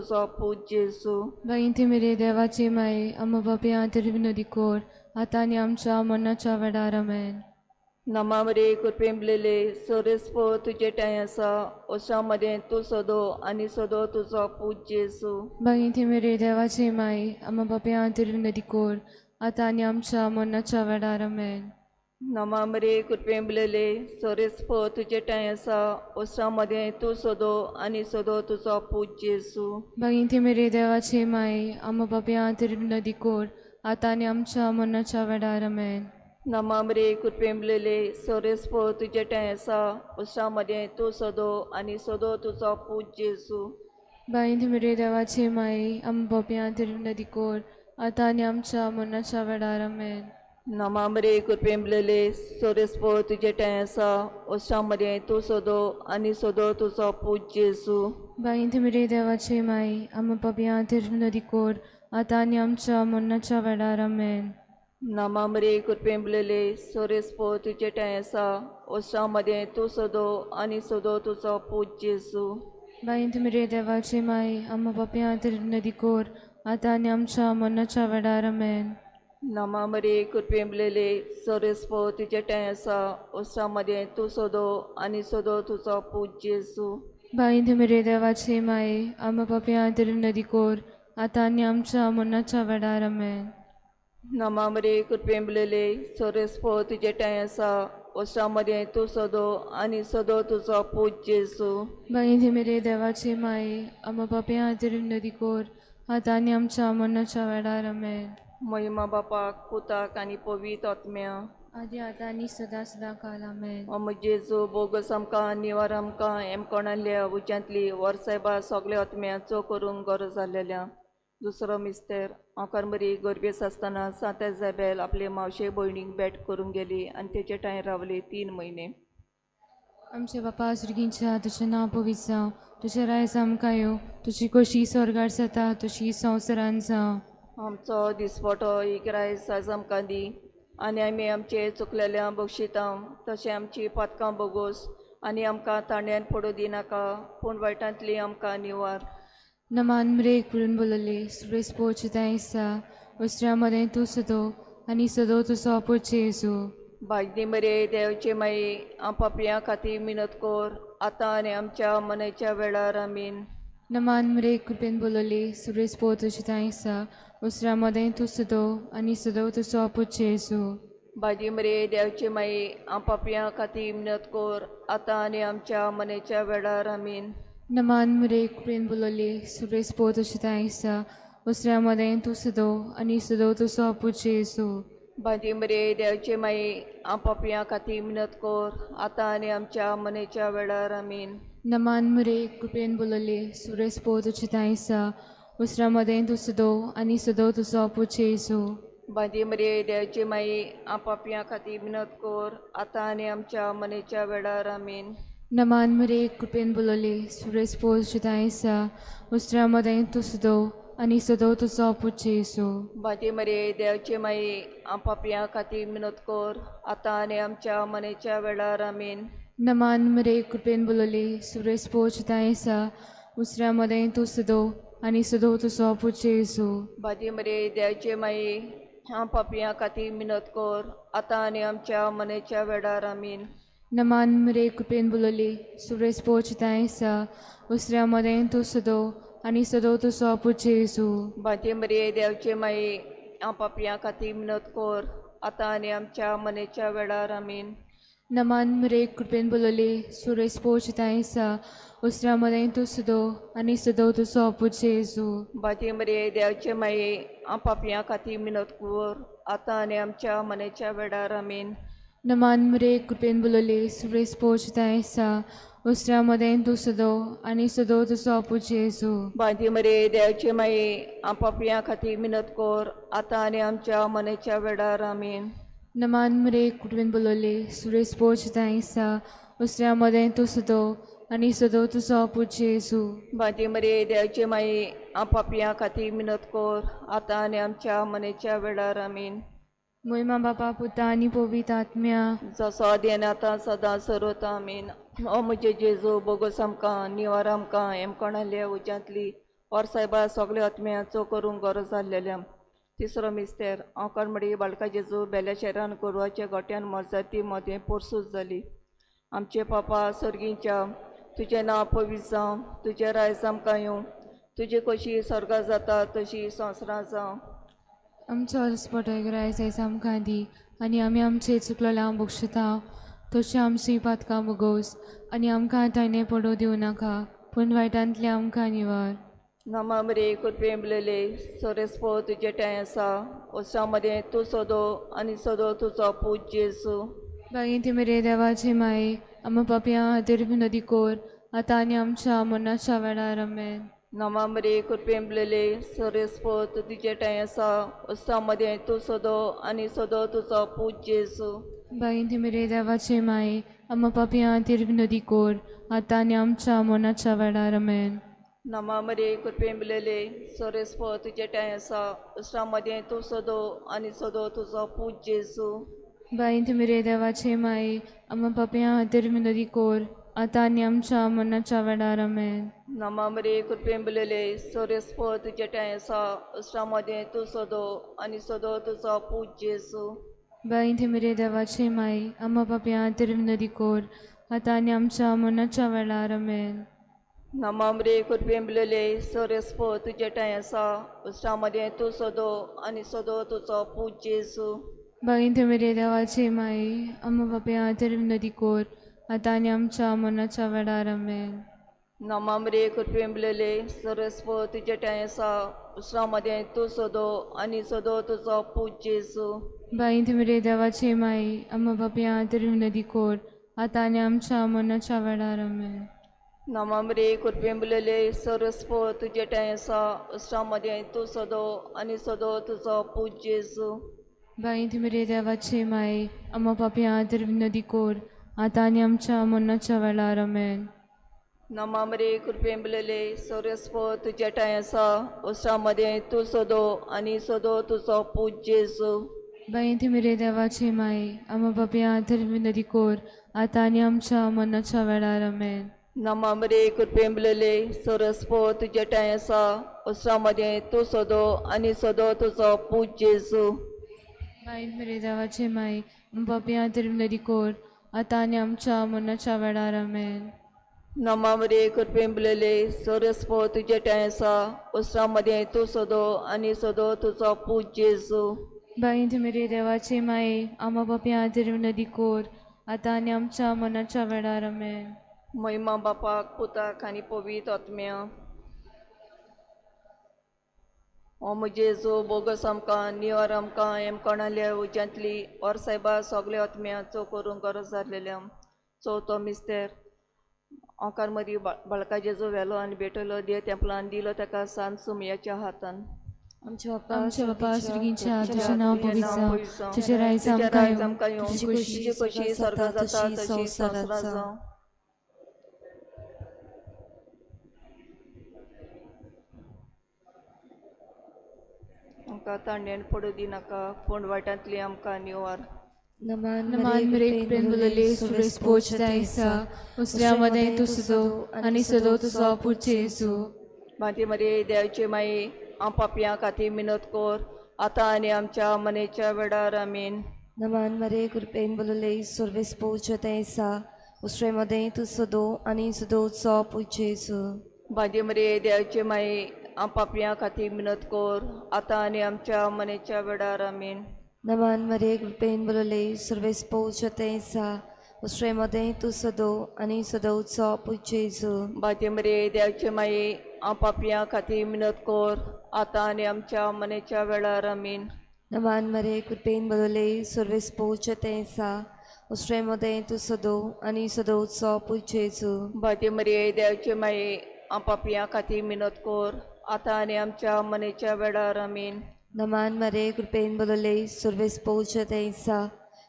तुझो पूत जेजू. बाईंती मेरे देवाचे माये आम बापया तिरुविनोदी कोर आता आणि आमच्या मनाच्या वेळार आमेन. नमा मरे कुरपेंबलेले सोरेस्पो तुझे टाय आसा ओशामध्ये तू सोदो आणि सोदो तुझो पूत जेजू. बाईंती मेरे देवाचे माये आम बापया तिरुविनोदी कोर आता आणि आमच्या मनाच्या वेळार आमेन. नमा मरे कुरपेंबलेले सोरेस्पो तुझे टाय आसा ओशामध्ये तू सोदो आणि सोदो तुझो पूत जेजू. बाईंती मेरे देवाचे माये आम बापया तिरुविनोदी कोर आता आणि आमच्या मनाच्या वेळार आमेन. नमा मरे कुरपेंबलेले सोरेस्पो तुझे टाय आसा ओशामध्ये तू सोदो आणि सोदो तुझो पूत जेजू. बाईंती मेरे देवाचे माये आम बापया तिरुविनोदी कोर आता आणि आमच्या मनाच्या वेळार आमेन. नमा मरे कुरपेंबलेले सोरेस्पो तुझे टाय आसा ओशामध्ये तू सोदो आणि सोदो तुझो पूत जेजू. बाईंती मेरे देवाचे माये आम बापया तिरुविनोदी कोर आता आणि आमच्या मनाच्या वेळार आमेन. नमा मरे कुरपेंबलेले सोरेस्पो तुझे टाय आसा ओशामध्ये तू सोदो आणि सोदो तुझो पूत जेजू. बाईंती मेरे देवाचे माये आम बापया तिरुविनोदी कोर आता आणि आमच्या मनाच्या वेळार आमेन. नमा मरे कुरपेंबलेले सोरेस्पो तुझे टाय आसा ओशामध्ये तू सोदो आणि सोदो तुझो पूत जेजू. बाईंती मेरे देवाचे माये आम बापया तिरुविनोदी कोर आता आणि आमच्या मनाच्या वेळार आमेन. नमा मरे कुरपेंबलेले सोरेस्पो तुझे टाय आसा ओशामध्ये तू सोदो आणि सोदो तुझो पूत जेजू. बाईंती मेरे देवाचे माये आम बापया तिरुविनोदी कोर आता आणि आमच्या मनाच्या वेळार आमेन. महिमा बापाक पुताक आणि पवित्र आत्म्या आदी आता आणि सदा सदा काल आमेन. अम जेजू बोगस आमकां निवार आमकां हेम कोणाल्या उज्यांतली वर्सायबा सगळे आत्म्याचो करूंक गरज जाल्लेल्या. दुसरो मिस्तेर आंकार मरी गरबेस आसतना 7 इजाबेल आपले मावशे भयणीक भेट करूंक गेली आनी तेचे टाय रावली 3 म्हयने. आमचे बापा सुर्गींच्या तुझें नांव पवित्र जावं, तुजें रायज आमकां येवं, तुजी कशी स्वर्गार जाता तशी संवसारान जावं. आमचो दिसपटो एक रायज आज आमकां दी आनी आमी आमचे चुकलेल्या बक्षिता तशें आमची पातकां बोगोस आनी आमकां तांड्यान पडूं दिनाका पूण वायटांतली आमकां निवार. नमान मरेक पुरून बोलले सुरेश पोच दायसा वस्त्रा मदें तूं सदो आनी सदो तुजो पोचे येजू. भाजनी मरे देवचे माई पापयां खातीर मिनत कोर आतां आनी आमच्या मनाच्या वेळार आमीन. नमान मरेक कृपेन बोलले सुरेश पोच दायसा वस्त्रा मदें तूं सदो आनी सदो तुजो पोचे येजू. भाजी मरे देवचे माई पापयां खातीर मिनत कोर आतां आनी आमच्या मनाच्या वेळार आमीन. नमान मरेक कृपेन बोलले सुरेश पोच दायसा वस्त्रा मदें तूं सदो आनी सदो तुजो पोचे येजू. भाजी मरे देवचे माई पापयां खातीर मिनत कोर आतां आनी आमच्या मनाच्या वेळार आमीन. नमान मरेक कृपेन बोलले सुरेश पोच दायसा वस्त्रा मदें तूं सदो आनी सदो तुजो पोचे येजू. भाजी मरे देवचे माई पापयां खातीर मिनत कोर आतां आनी आमच्या मनाच्या वेळार आमीन. नमान मरेक कृपेन बोलले सुरेश पोच दायसा वस्त्रा मदें तूं सदो आनी सदो तुजो पोचे येजू. भाजी मरे देवचे माई पापयां खातीर मिनत कोर आतां आनी आमच्या मनाच्या वेळार आमीन. नमान मरेक कृपेन बोलले सुरेश पोच दायसा वस्त्रा मदें तूं सदो आनी सदो तुजो पोचे येजू. भाजी मरे देवचे माई पापयां खातीर मिनत कोर आतां आनी आमच्या मनाच्या वेळार आमीन. नमान मरेक कृपेन बोलले सुरेश पोच दायसा वस्त्रा मदें तूं सदो आनी सदो तुजो पोचे येजू. भाजी मरे देवचे माई पापयां खातीर मिनत कोर आतां आनी आमच्या मनाच्या वेळार आमीन. नमान मरेक कृपेन बोलले सुरेश पोच दायसा वस्त्रा मदें तूं सदो आनी सदो तुजो पोचे येजू. भाजी मरे देवचे माई पापयां खातीर मिनत कोर आतां आनी आमच्या मनाच्या वेळार आमीन. नमान मरेक कृपेन बोलले सुरेश पोच दायसा वस्त्रा मदें तूं सदो आनी सदो तुजो पोचे येजू. भाजी मरे देवचे माई पापयां खातीर मिनत कोर आतां आनी आमच्या मनाच्या वेळार आमीन. नमान मरेक कृपेन बोलले सुरेश पोच दायसा वस्त्रा मदें तूं सदो आनी सदो तुजो पोचे येजू. भाजी मरे देवचे माई पापयां खातीर मिनत कोर आतां आनी आमच्या मनाच्या वेळार आमीन. मोहिमा बापा पुता आनी पवित्र आत्म्या जसो आदीन आतां सदां सरोत आमीन. ओ म्हजे जेजू बोगस आमकां निवार आमकां हेम कोणाल्या उज्यांतली वर्सायबा सगळे आत्म्याचो करूंक गरज जाल्लेल्या. तिसरो मिस्तेर अंकरमडी बाळका जेजू बेल्या शेरान गोरवाच्या गोट्यान मजाती मदें पोरसूज जाली. आमचे पापा सर्गींच्या तुजें नांव पवित्र जावं, तुजें रायज आमकां येवं, तुजी कशी स्वर्गा जाता तशी संवसारां जावं. आमचो अस्पटय रायज आयज आमकां दी आनी आमी आमचे चुकलेल्या बोक्षता तशें आमची पातकां बोगोस आनी आमकां तायने पडो दिवं नाका पूण वायटांतले आमकां निवार. नमामरे कुरपेंबलेले सोरेस्पो तुजे टाय आसा ओसा मदें तूं सोदो आनी सोदो तुजो पूज जेजू. बागीन ती मेरे देवाचे माये आम पापयां खातीर विनोदी कोर आतां आनी आमच्या मनाच्या वेळार आमेन. नमामरे कुरपेंबलेले सोरेस्पो तुजे टाय आसा ओसा मदें तूं सोदो आनी सोदो तुजो पूज जेजू. बागीन ती मेरे देवाचे माये आम पापयां खातीर विनोदी कोर आतां आनी आमच्या मनाच्या वेळार आमेन. नमामरे कुरपेंबलेले सोरेस्पो तुजे टाय आसा ओसा मदें तूं सोदो आनी सोदो तुजो पूज जेजू. बागीन ती मेरे देवाचे माये आम पापयां खातीर विनोदी कोर आतां आनी आमच्या मनाच्या वेळार आमेन. नमामरे कुरपेंबलेले सोरेस्पो तुजे टाय आसा ओसा मदें तूं सोदो आनी सोदो तुजो पूज जेजू. बागीन ती मेरे देवाचे माये आम पापयां खातीर विनोदी कोर आतां आनी आमच्या मनाच्या वेळार आमेन. नमामरे कुरपेंबलेले सोरेस्पो तुजे टाय आसा ओसा मदें तूं सोदो आनी सोदो तुजो पूज जेजू. बागीन ती मेरे देवाचे माये आम पापयां खातीर विनोदी कोर आतां आनी आमच्या मनाच्या वेळार आमेन. नमामरे कुरपेंबलेले सोरेस्पो तुजे टाय आसा ओसा मदें तूं सोदो आनी सोदो तुजो पूज जेजू. बागीन ती मेरे देवाचे माये आम पापयां खातीर विनोदी कोर आतां आनी आमच्या मनाच्या वेळार आमेन. नमामरे कुरपेंबलेले सोरेस्पो तुजे टाय आसा ओसा मदें तूं सोदो आनी सोदो तुजो पूज जेजू. बागीन ती मेरे देवाचे माये आम पापयां खातीर विनोदी कोर आतां आनी आमच्या मनाच्या वेळार आमेन. नमामरे कुरपेंबलेले सोरेस्पो तुजे टाय आसा ओसा मदें तूं सोदो आनी सोदो तुजो पूज जेजू. बागीन ती मेरे देवाचे माये आम पापयां खातीर विनोदी कोर आतां आनी आमच्या मनाच्या वेळार आमेन. नमामरे कुरपेंबलेले सोरेस्पो तुजे टाय आसा ओसा मदें तूं सोदो आनी सोदो तुजो पूज जेजू. बागीन मेरे देवाचे माये आम पापयां खातीर विनोदी कोर आतां आनी आमच्या मनाच्या वेळार आमेन. नमामरे कुरपेंबलेले सोरेस्पो तुजे टाय आसा ओसा मदें तूं सोदो आनी सोदो तुजो पूज जेजू. बागीन ती मेरे देवाचे माये आम पापयां खातीर विनोदी कोर आतां आनी आमच्या मनाच्या वेळार आमेन. महिमा बापाक पुताक आनी पवित्र आत्म्या. ओ जेजू बोगस आमकां निवार आमकां हेम कोणाल्या उज्यांतली और सायबा सगळे आत्म्याचो करूंक गरज जाल्लेल्या. चवथो मिस्तेर ओंकार मदी बाळका जेजू व्हेलो आनी भेटलो दे तेंपलान दिलो ताका सांज सुमयाच्या हातान. आमचे बापा सुर्गींच्या तुजें नांव पवित्र जावं, तुजें रायज आमकां येवं, तुजी कशी स्वर्गा जाता तशी संवसारां जावं. आमकां तांड्यान पडू दिनाका पूण वायटांतली आमकां निवार. नमान मेरेक प्रेमलेले सुरेश पोच दायसा उसल्या मदें तूं सुदो आनी सदो तुजो पूज जेजू. माती मरे देवचे माये हांव पापयां खातीर मिनत कोर आतां आनी आमच्या मनेच्या वेळार आमीन. नमान मरे कृपेन बोलले सर्वेस पोच तेसा उसरे मदें तूं सदो आनी सदोचो पूज जेजू. माती मरे देवचे माये हांव पापयां खातीर मिनत कोर आतां आनी आमच्या मनेच्या वेळार आमीन. नमान मरे कृपेन बोलले सर्वेस पोच तेसा उसरे मदें तूं सदो आनी सदोचो पूज जेजू. माती मरे देवचे माये हांव पापयां खातीर मिनत कोर आतां आनी आमच्या मनेच्या वेळार आमीन. नमान मरे कृपेन बोलले सर्वेस पोच तेसा उसरे मदें तूं सदो आनी सदोचो पूज जेजू. माती मरे देवचे माये हांव पापयां खातीर मिनत कोर आतां आनी आमच्या मनेच्या वेळार आमीन. नमान मरे कृपेन बोलले सर्वेस पोच तेसा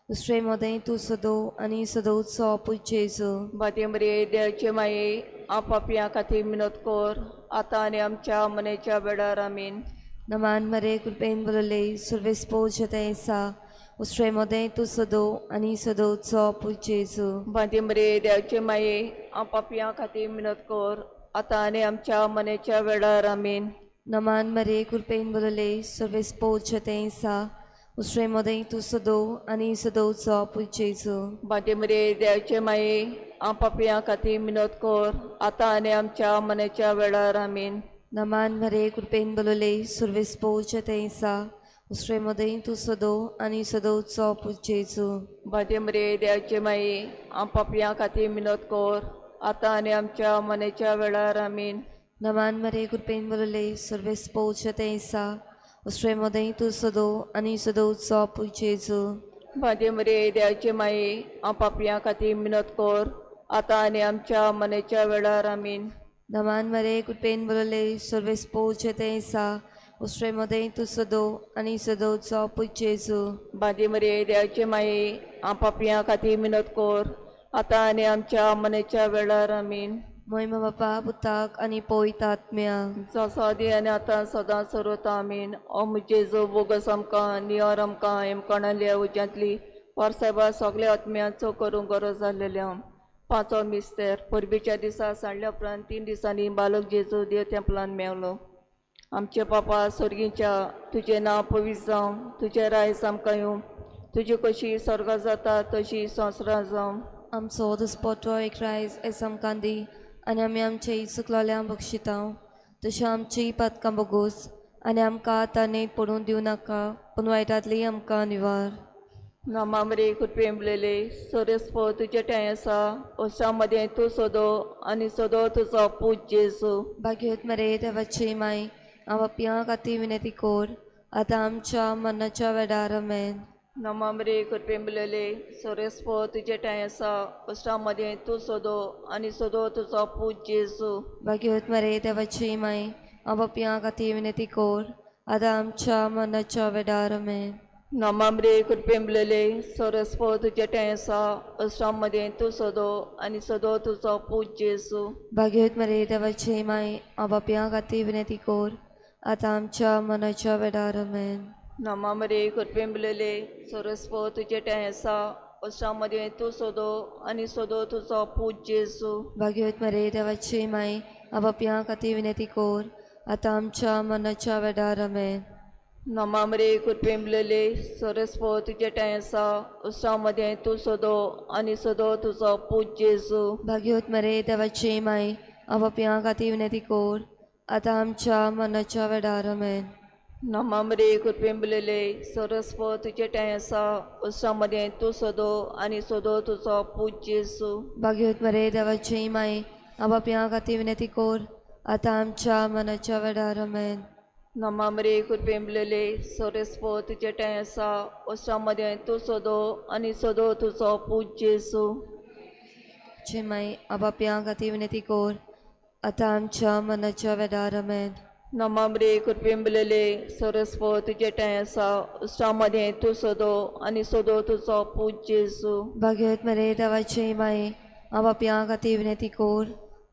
उसरे मदें तूं सदो आनी सदोचो पूज जेजू. माती मरे देवचे माये हांव पापयां खातीर मिनत कोर आतां आनी आमच्या मनेच्या वेळार आमीन. नमान मरे कृपेन बोलले सर्वेस पोच तेसा उसरे मदें तूं सदो आनी सदोचो पूज जेजू. माती मरे देवचे माये हांव पापयां खातीर मिनत कोर आता आणि आमच्या मनेच्या वेळार आमीन. नमान मरे कृपेन बदले सर्वेस पोच तेसा उस्ट्रे मदे तू सदो आणि सदोचो पुजेचो बाटे मरे देवचे माये आम पापयां खातीर मिनत कर आता आणि आमच्या मनेच्या वेळार आमीन. नमान मरे कृपेन बदले सर्वेस पोच तेसा उस्ट्रे मदे तू सदो आणि सदोचो पुजेचो बाटे मरे देवचे माये आम पापयां खातीर मिनत कर आता आणि आमच्या मनेच्या वेळार आमीन. नमान मरे कृपेन बदले सर्वेस पोच तेसा उस्ट्रे मदे तू सदो आणि सदोचो पुजेचो बाटे मरे देवचे माये आम पापयां खातीर मिनत कर आता आणि आमच्या मनेच्या वेळार आमीन. नमान मरे कृपेन बदले सर्वेस पोच तेसा उस्ट्रे मदे तू सदो आणि सदोचो पुजेचो बाटे मरे देवचे माये आम पापयां खातीर मिनत कर आता आणि आमच्या मनेच्या वेळार आमीन. महिमा बापा पुताक आणि पवित्र आत्म्या जसो आदी आनी आतां सदां सर्वता आमीन. ओ मुजे जो बोगस आमकां नियर आमकां हेमकणाल्या उज्यांतली वारसाहेबा सगल्या आत्म्यांचो करूंक गरज जाल्लेल्या पांचवो मिस्तेर परबीच्या दिसा सांडल्या उपरांत 3 दिसांनी बालक जेजू देव तेंपलान मेवलो. आमचे पापा स्वर्गीच्या तुजें नांव पवित्र जावं, तुजें रायज आमकां येवं, तुजी कशी स्वर्गांत जाता तशी संवसारांत जावं. आमचो दिसपट्टो एक रायज एस आमकां दी आनी आमी आमचे चुकलोल्यां बक्षिता तशें आमची पातकां बोगोस आनी आमकां आतां पडून दिवं नाका पूण वायटांतली आमकां निवार. नामामरे कुटुंबलेले सोरेस्पो तुजे ठांय आसा ओशा मदें तूं सोदो आनी सोदो तुजो पूज जेजू. भाग्यवत मरे देवाची माय हांव आपल्या खातीर विनंती कोर आतां आमच्या मरणाच्या वेळार आमेन. नामामरे कुटुंबलेले सोरेस्पो तुजे ठांय आसा ओशा मदें तूं सोदो आनी सोदो तुजो पूज जेजू. भाग्यवत मरे देवाची माय हांव आपल्या खातीर विनंती कोर आतां आमच्या मरणाच्या वेळार आमेन. नामामरे कुटुंबलेले सोरेस्पो तुजे ठांय आसा ओशा मदें तूं सोदो आनी सोदो तुजो पूज जेजू. भाग्यवत मरे देवाची माय हांव आपल्या खातीर विनंती कोर आतां आमच्या मरणाच्या वेळार आमेन. नामामरे कुटुंबलेले सोरेस्पो तुजे ठांय आसा ओशा मदें तूं सोदो आनी सोदो तुजो पूज जेजू. भाग्यवत मरे देवाची माय हांव आपल्या खातीर विनंती कोर आतां आमच्या मरणाच्या वेळार आमेन. नामामरे कुटुंबलेले सोरेस्पो तुजे ठांय आसा ओशा मदें तूं सोदो आनी सोदो तुजो पूज जेजू. भाग्यवत मरे देवाची माय हांव आपल्या खातीर विनंती कोर आतां आमच्या मरणाच्या वेळार आमेन. नामामरे कुटुंबलेले सोरेस्पो तुजे ठांय आसा ओशा मदें तूं सोदो आनी सोदो तुजो पूज जेजू. भाग्यवत मरे देवाची माय हांव आपल्या खातीर विनंती कोर आतां आमच्या मरणाच्या वेळार आमेन. नामामरे कुटुंबलेले सोरेस्पो तुजे ठांय आसा ओशा मदें तूं सोदो आनी सोदो तुजो पूज जेजू. चे माय हांव आपल्या खातीर विनंती कोर आतां आमच्या मरणाच्या वेळार आमेन. नामामरे कुटुंबलेले सोरेस्पो तुजे ठांय आसा ओशा मदें तूं सोदो आनी सोदो तुजो पूज जेजू. भाग्यवत मरे देवाची माय हांव आपल्या खातीर विनंती कोर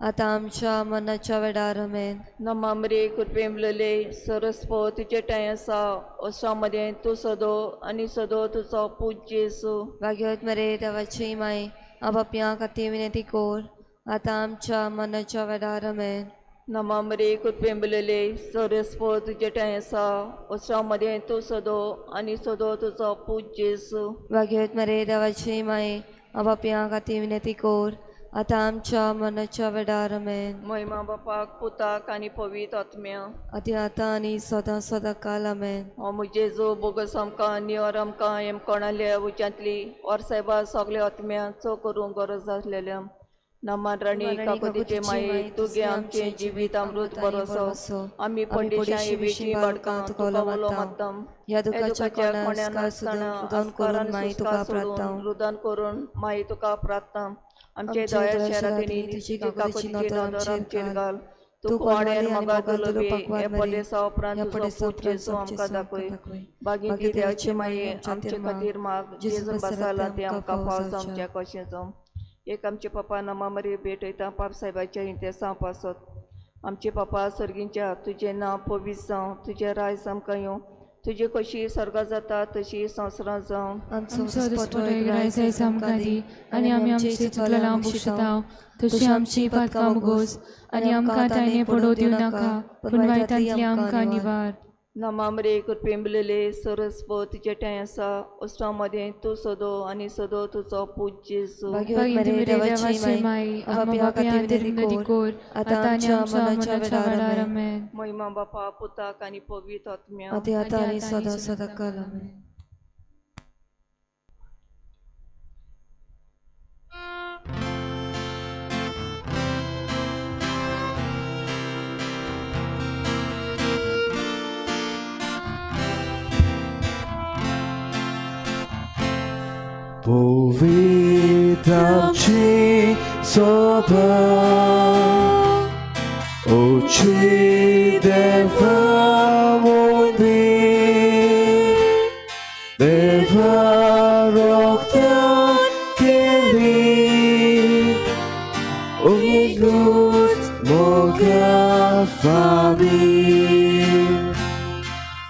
आतां आमच्या मरणाच्या वेळार आमेन. नामामरे कुटुंबलेले सोरेस्पो तुजे ठांय आसा ओशा मदें तूं सोदो आनी सोदो तुजो पूज जेजू. भाग्यवत मरे देवाची माय हांव आपल्या खातीर विनंती कोर आतां आमच्या मरणाच्या वेळार आमेन. नामामरे कुटुंबलेले सोरेस्पो तुजे ठांय आसा ओशा मदें तूं सोदो आनी सोदो तुजो पूज जेजू. भाग्यवत मरे देवाची माय हांव आपल्या खातीर विनंती कोर आतां आमच्या मरणाच्या वेळार आमेन. महिमा बापाक पुताक आनी पवित्र आत्म्या आदी आतां आनी सदां सदां काल आमेन. हो मुजे जो बोगस आमकां नियर आमकां हेम कोणाल्या उज्यांतली वारसाहेबा सगल्या आत्म्यांचो करूंक गरज आसलेल्या नमान राणी काकुतीचे माये तुगे आमचे जिवीत अमृत बरोसो आमी पंडितां येवेची बाळकां तुका उलो मागतां. ह्या दुखाच्या कोण्यान आसतना रुदान करून माई तुका प्रार्थना. आमचे दया शहरांतली तुजी काकुतीची नदर आमचेर घाल. तू कोण्यान म्हाका दुलोबी हे पडेसा उपरांत तुजो पूज जेजू आमकां दाखय. बागिंती देवाचे माये आमचे खातीर माग जेजू बसाला ते आमकां पावस आमच्या कशें जावं. एक आमचे पप्पा नमामरी भेट वयता पाप साहेबाच्या इंतेसां पासत. आमचे पप्पा सर्गींच्या तुजें नांव पवित्र जावं, तुजें रायज आमकां येवं, तुजी कशी सर्गा जाता तशी संवसारां जावं. आमचो आमचो दिसपट्टो रायस एस आमकां दी आनी आमी आमची चुकलां बक्षितांव तशी आमची पातकां बगोस आनी आमकां तायने पडो दिव नाका पूण वायटांतली आमकां निवार. नमामरे कृपेंबलेले सरस्व तुजे ठांय आसा उस्तां मदें तूं सोदो आनी सोदो तुजो पूज जेजू. भाग्यवती मेरी देवाची माई आम्हा खातीर विनंती कोर आतां आनी आमच्या मरणाच्या वेळार आमेन. महिमा बापा पुताक आनी पवित्र आत्म्या. आदी आतां आनी सदां सदां काल आमेन. Powitam Ci sobie, uccideva mój Deva roktan kiri, Unglut moga fami,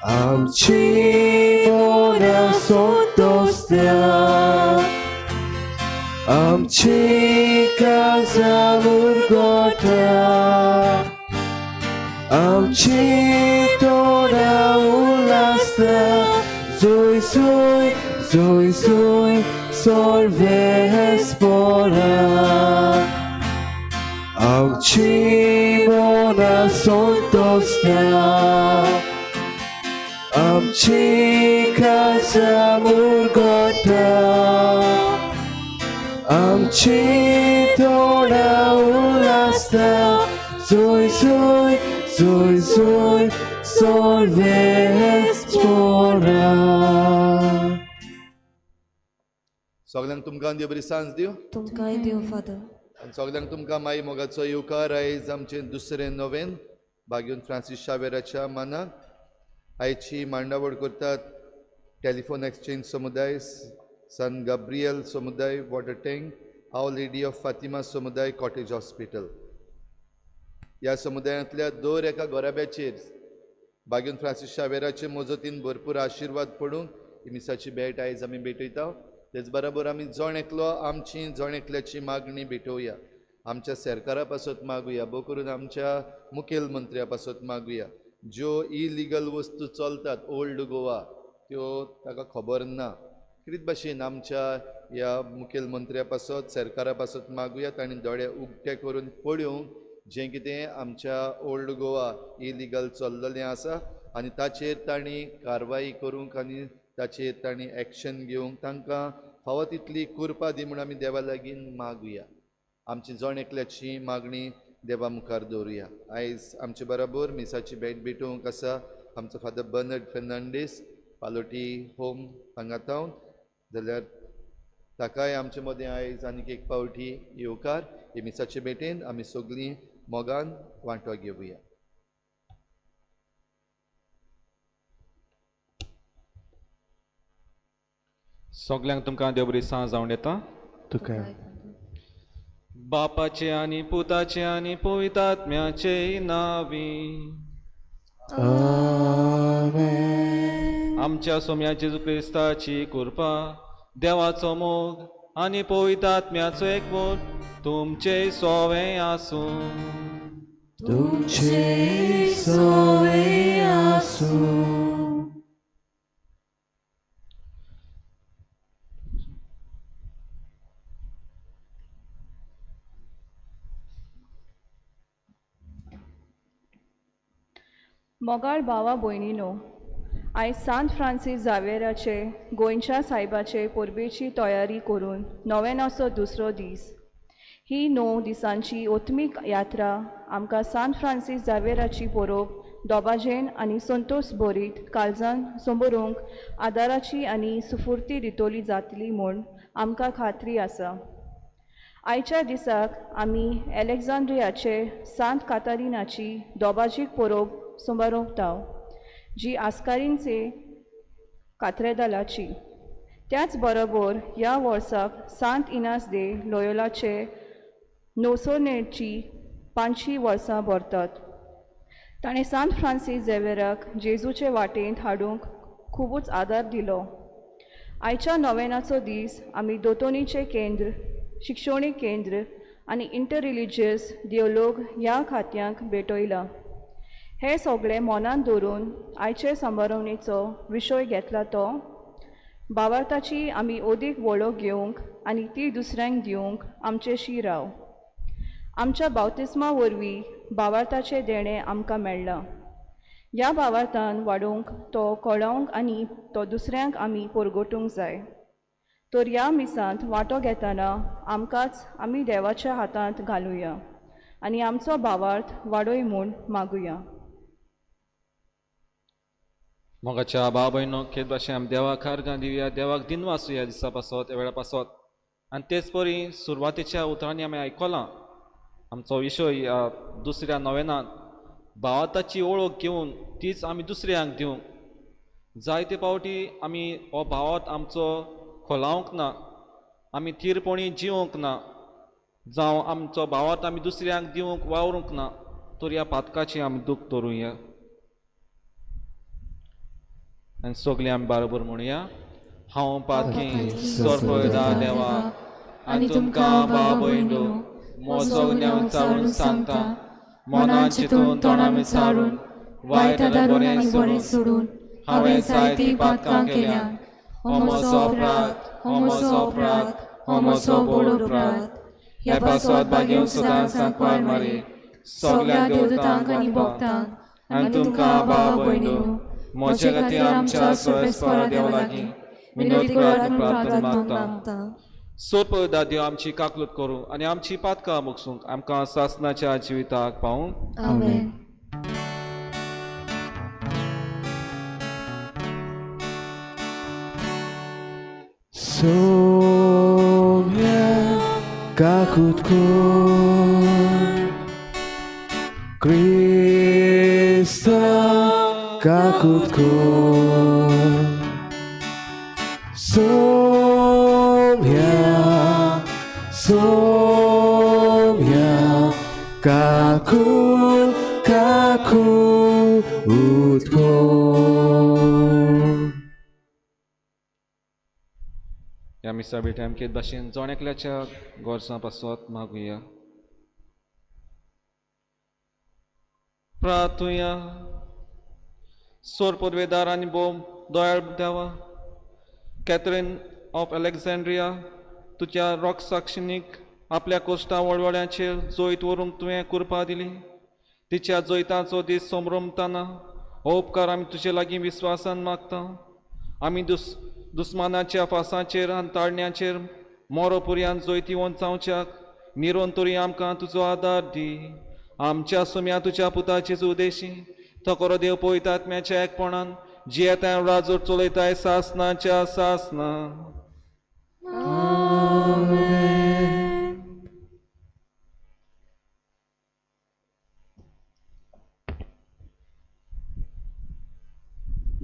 Amci ona sotostia. Amci casa murgota, amci toda ulasta, zoi zoi zoi zoi solve espora. Amci bona sontostia, amci casa murgota. Amci toda ulasta, zoi zoi zoi zoi solve espora. सगळ्यांक तुमकां देव बरी सांज दिव तुमकांय देव father. आनी सगळ्यांक तुमकां माई मोगाचो येवकार. आयज आमचें दुसरें नोवेन भाग्योन फ्रांसीस शावेराच्या मानाक आयची मांडावळ करतात टेलिफोन एक्सचेंज समुदाय, सन गब्रियल समुदाय water tank, our lady of Fatima समुदाय कॉटेज हॉस्पिटल. ह्या समुदायांतल्या दर एका गोराब्याचेर भाग्योन फ्रांसीस शावेराचे मोजतीन भरपूर आशिर्वाद पडूंक ही मिसाची भेट आयज आमी भेटयता. तेच बरोबर आमी जण एकलो आमची जण एकल्याची मागणी भेटोवया. आमच्या सरकारा पासत मागुया, भोव करून आमच्या मुखेलमंत्र्या पासत मागुया. ज्यो इलिगल वस्तू चलतात ओल्ड गोवा त्यो ताका खबर ना. कितें भाशेन आमच्या ह्या मुखेलमंत्र्या पासत सरकारा पासत मागुयात आनी दोळे उगटे करून पळोवंक जें कितें आमच्या ओल्ड गोवा इलिगल चल्लेलें आसा आनी ताचेर तांणी कारवाई करूंक आनी ताचेर तांणी एक्शन घेवंक तांकां फावो तितली कुरपा दी म्हूण आमी देवा लागीं मागुया. आमची जण एकल्याची मागणी देवा मुखार दवरुया. आयज आमचे बरोबर मिसाची भेट भेटोवंक आसा आमचो फादर बर्नर्ड फेर्नांडीस पालोटी होम हांगातावन, जाल्यार ताकाय आमचे मदें आयज आनीक एक पावटी येवकार. हे मिसाचे भेटेन आमी सगळीं मोगान वांटो घेवया. सगल्यांक तुमकां देव बरी सांज जावन येता. बापाचे आनी पुताचे आनी पवित्र आत्म्याचे नांवी. आमच्या सोम्या जेजू क्रिस्ताची कृपा, देवाचो मोग आनी पवित्र आत्म्याचो एकवट तुमचे सोवे आसूं. तुमचे सोवे आसूं. मोगाळ भावा भयणीनो, आयज सांत फ्रांसीस जावेराचे गोंयच्या सायबाचे परबेची तयारी करून नोवेनाचो दुसरो दीस. ही 9 दिसांची ओत्मीक यात्रा आमकां सांत फ्रांसीस जावेराची परोवप दोबाजेन आनी संतोश भरीत काळजान समोरूंक आदाराची आनी सुफुर्ती दितोली जातली म्हूण आमकां खात्री आसा. आयच्या दिसाक आमी एलेक्झांड्रियाचे सांत कातारिनाची दोबाजीक परोवप समारोपताव, जी आस्कारींचे कात्रेदालाची. त्याच बरोबर ह्या वर्साक सांत इनास दे लोयोलाचे नोसोनेची 500 वर्सां भरतात. ताणें सांत फ्रांसीस झेवेराक जेजूचे वाटेंत हाडूंक खूबच आदार दिलो. आयच्या नोवेनाचो दीस आमी दोतोनीचें केंद्र, शिक्षणीक केंद्र आनी इंटर रिलिजियस दिवलोग ह्या खात्यांक भेटयला. हे सगळे मनान दवरून आयचे संभारवणेचो विशय घेतला तो भावार्थाची आमी ओदीक वळख घेवंक आनी ती दुसऱ्यांक दिवंक आमचेशी राव. आमच्या बावतिस्मा वरवीं भावार्थाचें देणें आमकां मेळ्ळां. ह्या भावार्थान वाडोवंक तो कळोवंक आनी तो दुसऱ्यांक आमी परगटूंक जाय. तर ह्या मिसांत वांटो घेतना आमकांच आमी देवाच्या हातांत घालुया आनी आमचो भावार्थ वाडोय म्हूण मागुया. मोगाच्या भाव भयणो खेद भाशेन आमी देवाक खारगां दिवया, देवाक दिन वाचू ह्या दिसा पासत, ह्या वेळा पासत. आनी तेच परी सुरवातेच्या उतरांनी आमी आयकलां आमचो विशय दुसऱ्या नोवेनांत भावार्थाची वळख घेवन तीच आमी दुसऱ्यांक दिवंक. जायते पावटी आमी हो भावार्थ आमचो खोलावंक ना, आमी थीरपणी जिवंक ना, जावं आमचो भावार्थ आमी दुसऱ्यांक दिवंक वावरूंक ना. तर ह्या पातकाची आमी दूख दवरुया आनी सगळीं आमी बरोबर म्हणुया. हांव पातकी सोरपयदा देवा आनी तुमकां भाव भयणो म्हजो ज्ञान चाळून सांगता, मनान चिंतून तोंडां विचारून वायट आनी बरें सोडून हांवें जायतीं पातकां केल्यात. हो म्हजो अपराध, हो म्हजो अपराध, हो म्हजो व्हड अपराध. हे पासत भाग्यो सदां सांकवार मारी सगळ्या देवतांक आनी भक्तांक आनी तुमकां भाव भयणो म्हजे खातीर आमच्या सर्वेस्परा देवा लागीं विनंती करात म्हूण प्रार्थना मागता. सोरपयदा देव आमची काकलूत करूं आनी आमची पातकां मुगसूंक आमकां सासनाच्या जिविताक पावूंक. आमेन. Sonia kakutkon Krista kakutkon Sonia kakutkon. ह्या मिसा बेटी आमी केद भाशेन जोणेकल्याच्या गोरसां पासत मागुया. प्रार्थुया. सोर पदवेदार आनी बोम दोयाळ देवा, कॅथरीन ऑफ अलेक्झांड्रिया तुज्या रोग साक्षिणीक आपल्या कोश्टां वळवळ्यांचेर जोयत व्हरूंक तुवें कृपा दिली. तिच्या जोयताचो दीस सोमरमतना हो उपकार आमी तुजे लागीं विस्वासान मागता. आमी दुस्मानाच्या फासांचेर आनी ताळण्यांचेर मोरोपुर्यान जोयती वंचावच्याक निरोन तरी आमकां तुजो आदार दी. आमच्या सुम्या तुज्या पुताचे उदेशी तो खरो देव पळयता आत्म्याच्या एकपणान जियेताय राजोर चलयताय सासनाच्या सासना.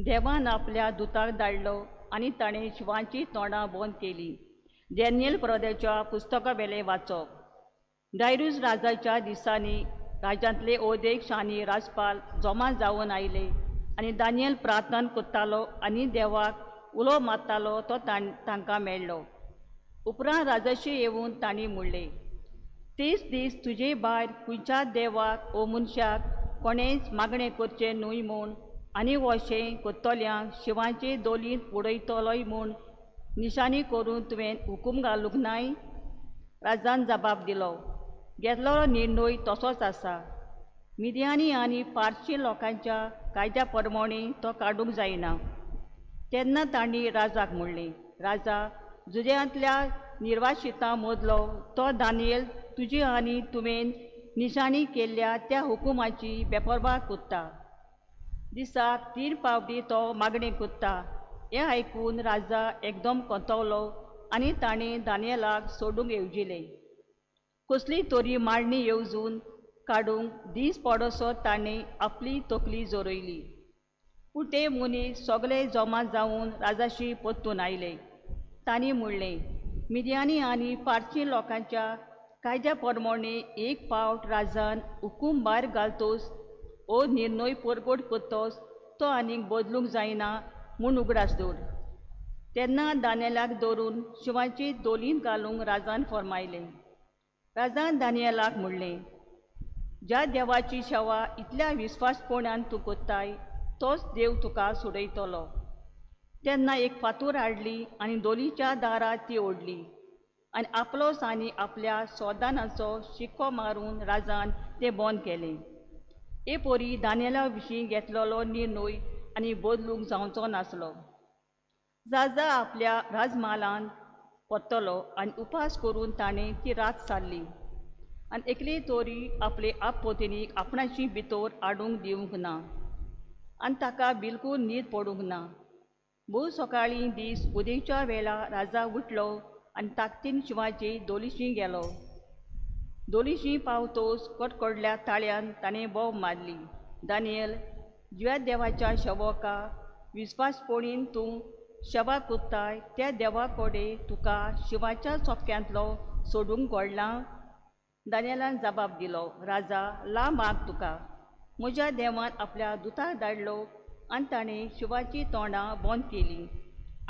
देवान आपल्या दुताक धाडलो आनी ताणें शिवांची तोंडां बंद केलीं. डॅनियल प्रदेच्या पुस्तका वेले वाचप. डायरूस राजाच्या दिसांनी राज्यांतले ओदेक शानी राजपाल जमा जावन आयले आनी दानियल प्रार्थना करतालो आनी देवाक उलो मारतालो तो तांकां मेळ्ळो. उपरांत राजाशी येवन तांणी म्हणलें, तेच दीस तुजे भायर खंयच्या देवाक ओ मनशाक कोणेंच मागणें करचें न्हय म्हूण आनी वशें कोत्तोल्यांक शिवांचे दोलींत उडयतलोय म्हूण निशाणी करून तुवें हुकूम घालूंक नाय. राजान जबाब दिलो, घेतलो निर्णय तसोच आसा. मिदियानी आनी पारशी लोकांच्या कायद्या प्रमाणे तो काडूंक जायना. तेन्ना तांणी राजाक म्हणलें, राजा, जुदेयांतल्या निर्वासितां मदलो तो दानियल तुजी आनी तुवें निशाणी केल्ल्या त्या हुकुमाची बेपरवा कोत्ता. दिसाक 3 फावटी तो मागणें कोत्ता. हें आयकून राजा एकदम कोंतवलो आनी ताणें दानियेलाक सोडूंक येवजिलें. कसली तरी मांडणी येवजून काडूंक दीस पडसो ताणें आपली तकली जोरयली. पूण ते मनीस सगळे जमा जावन राजाशी परतून आयले. तांणी म्हणलें, मिदियानी आनी पारशी लोकांच्या कायद्या प्रमाणे एक फावट राजान हुकूम भायर घालतोच हो निर्णय परगट करतोच तो आनीक बदलूंक जायना म्हूण उगडास दवर. तेन्ना दानियेलाक दवरून शिवाची दोलीन घालूंक राजान फरमायलें. राजान दानियेलाक म्हणलें, ज्या देवाची सेवा इतल्या विस्वासपणान तूं कोत्ताय तोच देव तुका सोडयतलो. तेन्ना एक फातूर हाडली आनी दोलीच्या दारार ती ओडली आनी आपलोस आनी आपल्या सोदानाचो शिक्को मारून राजान तें बंद केलें. हे पोरी दानियेला विशीं घेतलेलो निर्णय आनी बदलूंक जावचो नासलो. राजा आपल्या राजमहालांत वतलो आनी उपास करून ताणें ती रात सारली आनी एकले तोरी आपले आपपोतिनीक आपणाची भितर हाडूंक दिवंक ना आनी ताका बिलकूल न्हीद पडूंक ना. भोव सकाळीं दीस उदेच्या वेळार राजा उठलो आनी ताकतीन शिवाची दोलीशी गेलो. दोलीशी पावतोच कडकडल्या ताळ्यान ताणें बोब मारली. दानियल, ज्या देवाच्या सेवका विस्वासपणीन तूं सेवा कोत्ताय त्या देवा कडेन तुका शिवाच्या सोपक्यांतलो सोडूंक घडलां? दानियेलान जबाब दिलो, राजा, ला माग तुका. म्हज्या देवान आपल्या दुताक धाडलो आनी ताणें शिवाची तोंडां बंद केलीं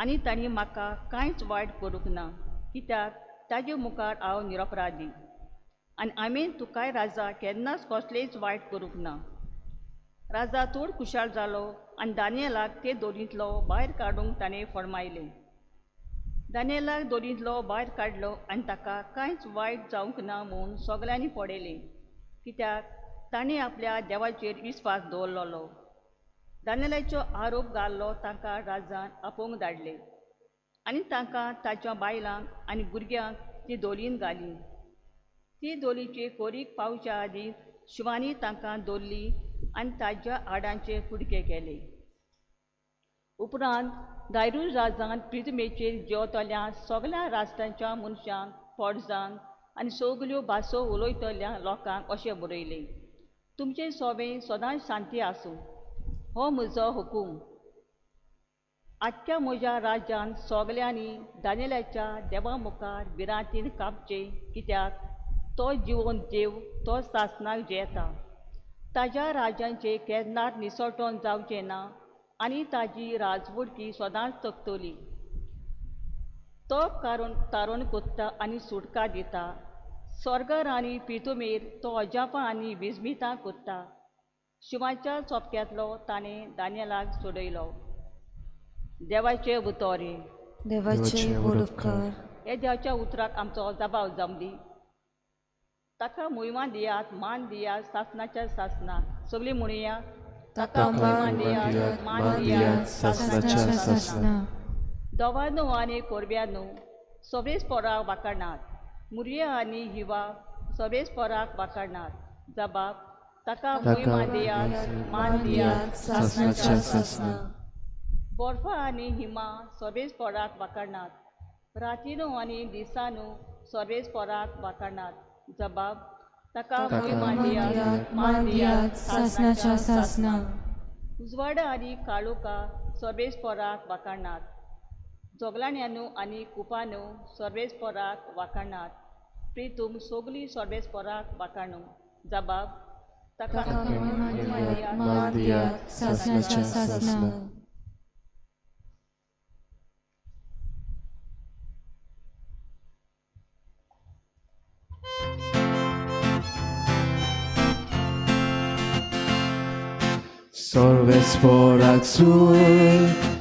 आनी तांणी म्हाका कांयच वायट करूंक ना, कित्याक ताजे मुखार हांव निरपराधी आनी हांवें तुकाय राजा केन्नाच कसलेंच वायट करूंक ना. राजा चड खुशाल जालो आनी दानियेलाक ते दोरींतलो भायर काडूंक ताणें फरमायलें. दानियेलाक दोरींतलो भायर काडलो आनी ताका कांयच वायट जावंक ना म्हूण सगल्यांनी पळयलें, कित्याक ताणें आपल्या देवाचेर विस्वास दवरलेलो. दानियेलाचो आरोप घाल्लो तांकां राजान आपोवंक धाडलें आनी तांकां ताच्या बायलांक आनी भुरग्यांक ती दोलीन घाली. ती दोलीचे कोरीक पावच्या आदीं शिवानी तांकां दवरली आनी ताज्या हाडांचे कुडके केले. उपरांत दायरूस राजान प्रिथमेचेर जेवतल्या सगल्या राष्ट्रांच्या मनशांक, पडजांक आनी सगल्यो भासो उलयतल्या लोकांक अशें बरयलें, तुमचें सोबें सदांच शांती आसूं. हो म्हजो हुकूम. आख्ख्या म्हज्या राज्यान सगल्यांनी दानियेलाच्या देवा मुखार भिरांतीन कापचें, कित्याक तो जिवंत देव, तो सासणाक जेता. ताज्या राज्याचें केन्नाच निसटोन जावचें ना आनी ताजी राजवडकी सदांच तगतली. तो तारण कोत्ता आनी सुटका दिता. स्वर्गार आनी पिथुमेर तो अजापां आनी विस्मितां कोत्ता. शिवाच्या सोपक्यांतलो ताणें दानियेलाक सोडयलो. देवाचे उतोरे. देवाचे वडकार. हे देवाच्या उतराक आमचो जबाब जमली. ताका महिमा दियात, मान दियात, सासणाच्या सासना. सगळीं म्हणुया, ताका महिमा दियात, मान दियात, सासणाच्या सासना. दोवांनो आनी कोरब्यांनो, सगळेच पोराक वाकडनात. मुरया आनी हिवा सगळेच पोराक वाकडनात. जबाब, ताका महिमा दियात, मान दियात, सासणाच्या सासना. बर्फा आनी हिमा सगळेच पोराक वाकडनात. रातीनो आनी दिसानो सगळेच पोराक वाकडनात. जबाब, ताका महिमा दियात, मान दियात, सासणाच्या सासना. उजवाडा आनी काळोखा सगळेच पोराक वाकडनात. जोगलाण्यांनो आनी कुपानो सगळेच पोराक वाकडनात. प्रितूम सगळीं सगळेच पोराक वाकडनो. जबाब, ताका महिमा दियात, मान दियात, सासणाच्या सासना. Sorves porak sur,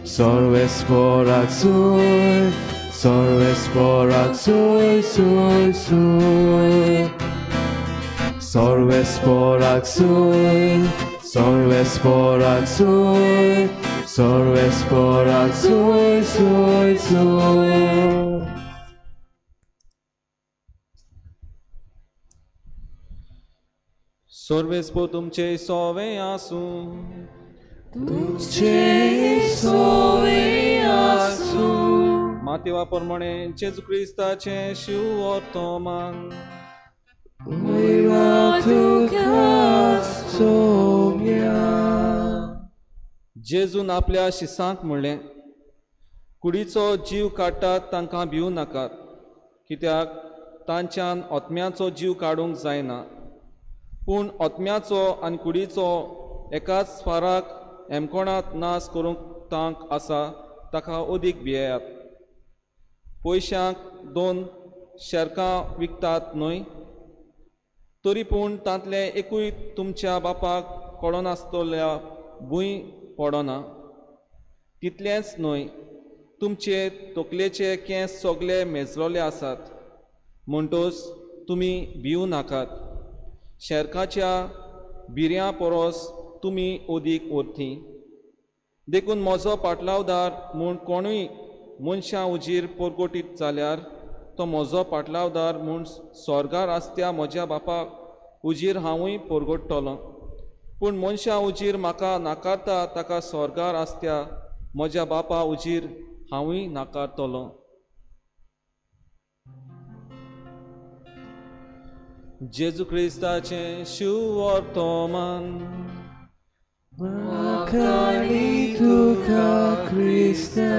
sorves porak sur, sorves porak sur, sur, sur. Sorves porak sur, sorves porak sur, sorves porak sur, sur, sur. सोर्वेस्पो तुमचे सोवे आसूं. तुझे सोवे आसूं. मातेवा प्रमाणे जेजू क्रिस्ताचे शिव वर्तमान. महिमा तुका सोम्या. जेजून आपल्या शिसांक म्हणलें, कुडीचो जीव काडटात तांकां भिवू नाकात, कित्याक तांच्यान आत्म्याचो जीव काडूंक जायना. पूण आत्म्याचो आनी कुडीचो एकाच फाराक एमकोणात नाश करूंक तांक आसा ताका ओदीक भियेयात. पयशांक 2 शेरकां विकतात न्हय, तरी पूण तांतले एकूय तुमच्या बापाक कळनासतल्या भूंय पडना. तितलेंच न्हय, तुमचे तकलेचे केंस सगळे मेजलोले आसात. म्हणटोच तुमी भिवू नाकात. शेरकाच्या बिऱ्यां परस तुमी ओदीक वर्थी. देखून म्हजो पाटलावदार म्हूण कोणूय मनशां उजीर परगोटीत जाल्यार तो म्हजो पाटलावदार म्हूण स्वर्गार आसत्या म्हज्या बापाक उजीर हांवूय परगोडटलों. पूण मनशां उजीर म्हाका नाकारता ताका स्वर्गार आसत्या म्हज्या बापा उजीर हांवूय नाकारतलों. जेजू क्रिस्ताचें शिवर्तोमान म्हाकानी तुका क्रिस्ता.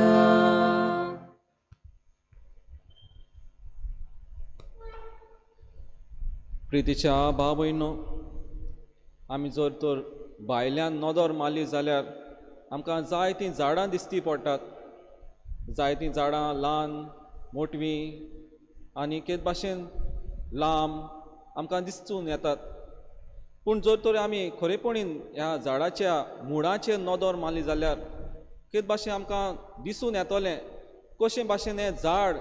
प्रितीच्या भाव भयणो, आमी जर तर भायल्यान नदर मारली जाल्यार आमकां जायतीं झाडां दिश्टी पडटात. जायतीं झाडां ल्हान मोटवीं आनी केद भाशेन लांब आमकां दिसून येतात. पूण जर तर आमी खरेपणीन ह्या झाडाच्या मुळांचेर नदर मारली जाल्यार केद भाशेन आमकां दिसून येतलें कशे भाशेन हें झाड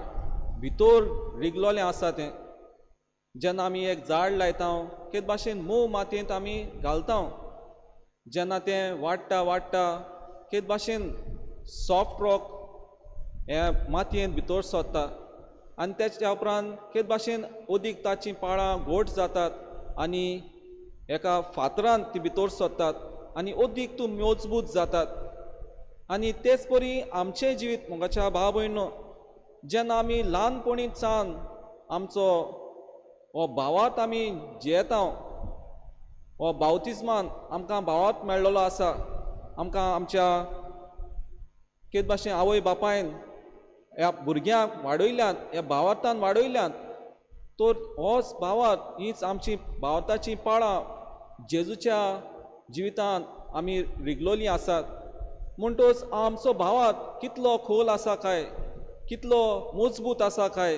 भितर रिगलोलें आसा तें. जेन्ना आमी एक झाड लायता केद भाशेन मोव मातयेंत आमी घालता, जेन्ना तें वाडटा वाडटा केद भाशेन सॉफ्ट रॉक हे मातयेंत भितर सरता आनी तेच्या उपरांत केद भाशेन ओदीक ताचीं पाळां घोट जातात आनी एका फातरांत ती भितर सरतात आनी ओदीक तूं मजबूत जातात. आनी तेच परी आमचें जिवीत मोगाच्या भाव भयणो, जेन्ना आमी ल्हानपणींत सावन आमचो हो भावार्थ आमी जियेता, हो बावतिजमान आमकां भावार्थ मेळ्ळलो आसा. आमकां आमच्या केद भाशेन आवय बापायन ह्या भुरग्यांक वाडयल्यात, ह्या भावार्थान वाडयल्यात, तर होच भावार्थ, हीच आमची भावार्थाची पाळां जेजूच्या जिवितांत आमी रिगलोलीं आसात. म्हणटच आमचो भावार्थ कितलो खोल आसा काय, कितलो मजबूत आसा काय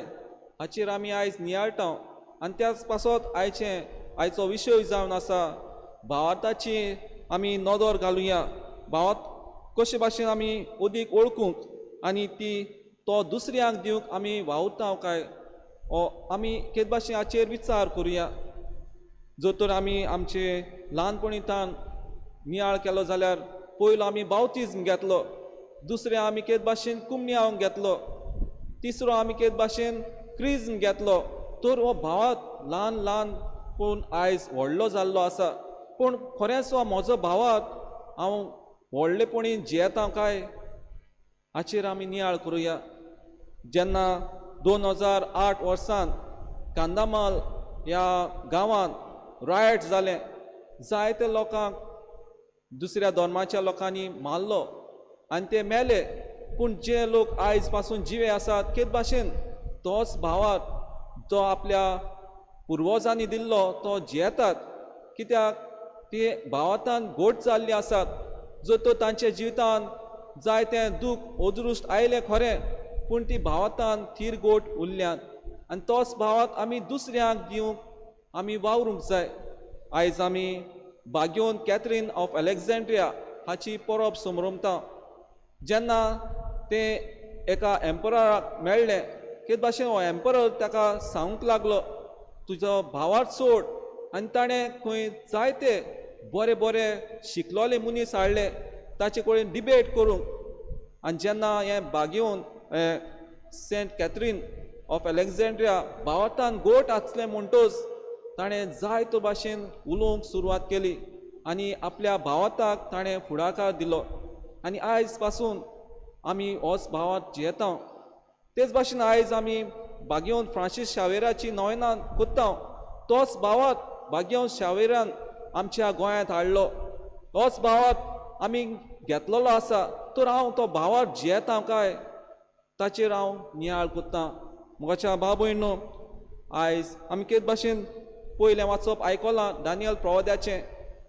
हाचेर आमी आयज नियाळटा. आनी त्याच पासत आयचो विशय जावन आसा भावार्थाची आमी नदर घालुया. भावार्थ कशे भाशेन आमी ओदीक वळखूंक आनी तो दुसऱ्यांक दिवंक आमी वावुरता काय, आमी केद भाशेन हाचेर विचार करुया. जर तर आमी आमचे ल्हानपणींतल्यान नियाळ केलो जाल्यार पयलो आमी बावतिजम घेतलो, दुसरें आमी केद भाशेन कुमन्यांव घेतलो, तिसरो आमी केद भाशेन क्रिज्म घेतलो. तर हो भावार्थ ल्हान ल्हान पूण आयज व्हडलो जाल्लो आसा. पूण खरेंच हो म्हजो भावार्थ हांव व्हडलेपणीन जियेता काय हाचेर आमी नियाळ करुया. जेन्ना 2008 वर्सान कांदामाल ह्या गांवांत रायट जालें, जायते लोकांक दुसऱ्या धर्माच्या लोकांनी मारलो आनी ते मेले. पूण जे लोक आयज पासून जिवे आसात केद भाशेन तोच भावार्थ जो आपल्या पुर्वजांनी दिल्लो तो जियेतात. कित्याक ते भावार्थान घोट जाल्लीं आसात. जर तर तांच्या जिवितांत जायतें दूख ओदरुश्ट आयलें खरें, पूण ती भावार्थान थीर गोट उरल्यात आनी तोच भावार्थ आमी दुसऱ्यांक दिवंक आमी वावरूंक जाय. आयज आमी बाग्योन कॅथरीन ऑफ अलेक्झांड्रिया हाची परब समरमता. जेन्ना ते एका एम्परराक मेळ्ळें, केद भाशेन हो एम्परर ताका सांगूंक लागलो तुजो भावार्थ सोड. आनी ताणें खंय जायते बरे बरे शिकलोले मनीस हाडले ताचे कडेन डिबेट करूंक. आनी जेन्ना हें बाग्योन सेंट कॅथरीन ऑफ अलेक्झांड्रिया भावार्थान गोट आसलें म्हणटच ताणें जायतो भाशेन उलोवंक सुरवात केली आनी आपल्या भावार्थाक ताणें फुडाकार दिलो. आनी आयज पासून आमी होच भावार्थ जियेता. तेच भाशेन आयज आमी बाग्योन फ्रांसीस शावेराची नोवेनां कोत्ता. तोच भावार्थ बाग्योन शावेरान आमच्या गोंयांत हाडलो. होच भावार्थ आमी घेतलेलो आसा. तर हांव तो भावार्थ जियेता काय ताचेर हांव नियाळ कोत्ता. म्हज्या भाव भयणो, आयज आमी केद भाशेन पयलें वाचप आयकलां दानियल प्रवाद्याचें.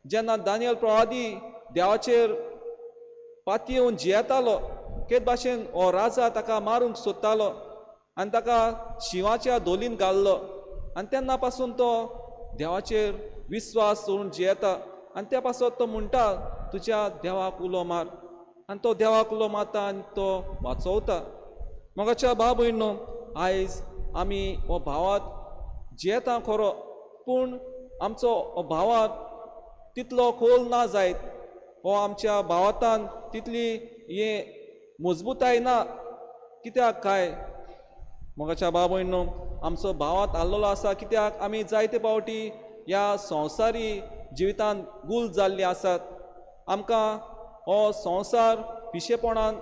जेन्ना दानियल प्रवादी देवाचेर पातयेवन जियेतालो केद भाशेन हो राजा ताका मारूंक सोदतालो आनी ताका शिवाच्या दोलीन घाल्लो आनी तेन्ना पासून तो देवाचेर विस्वास दवरून जियेता आनी त्या पासून तो म्हणटा तुज्या देवाक उलो मार आनी तो देवाक उलो मारता आनी तो वाचवता. मोगाच्या भाव भयणो, आयज आमी हो भावात जियेता खरो, पूण आमचो हो भावात तितलो खोल ना जायत. हो आमच्या भावातान तितली हे मजबूताय ना. कित्याक काय मोगाच्या भाव भयणो, आमचो भावात आल्लोलो आसा कित्याक आमी जायते फावटी ह्या संवसारी जिवितान गुल जाल्ली आसात. आमकां हो संवसार पिशेपणान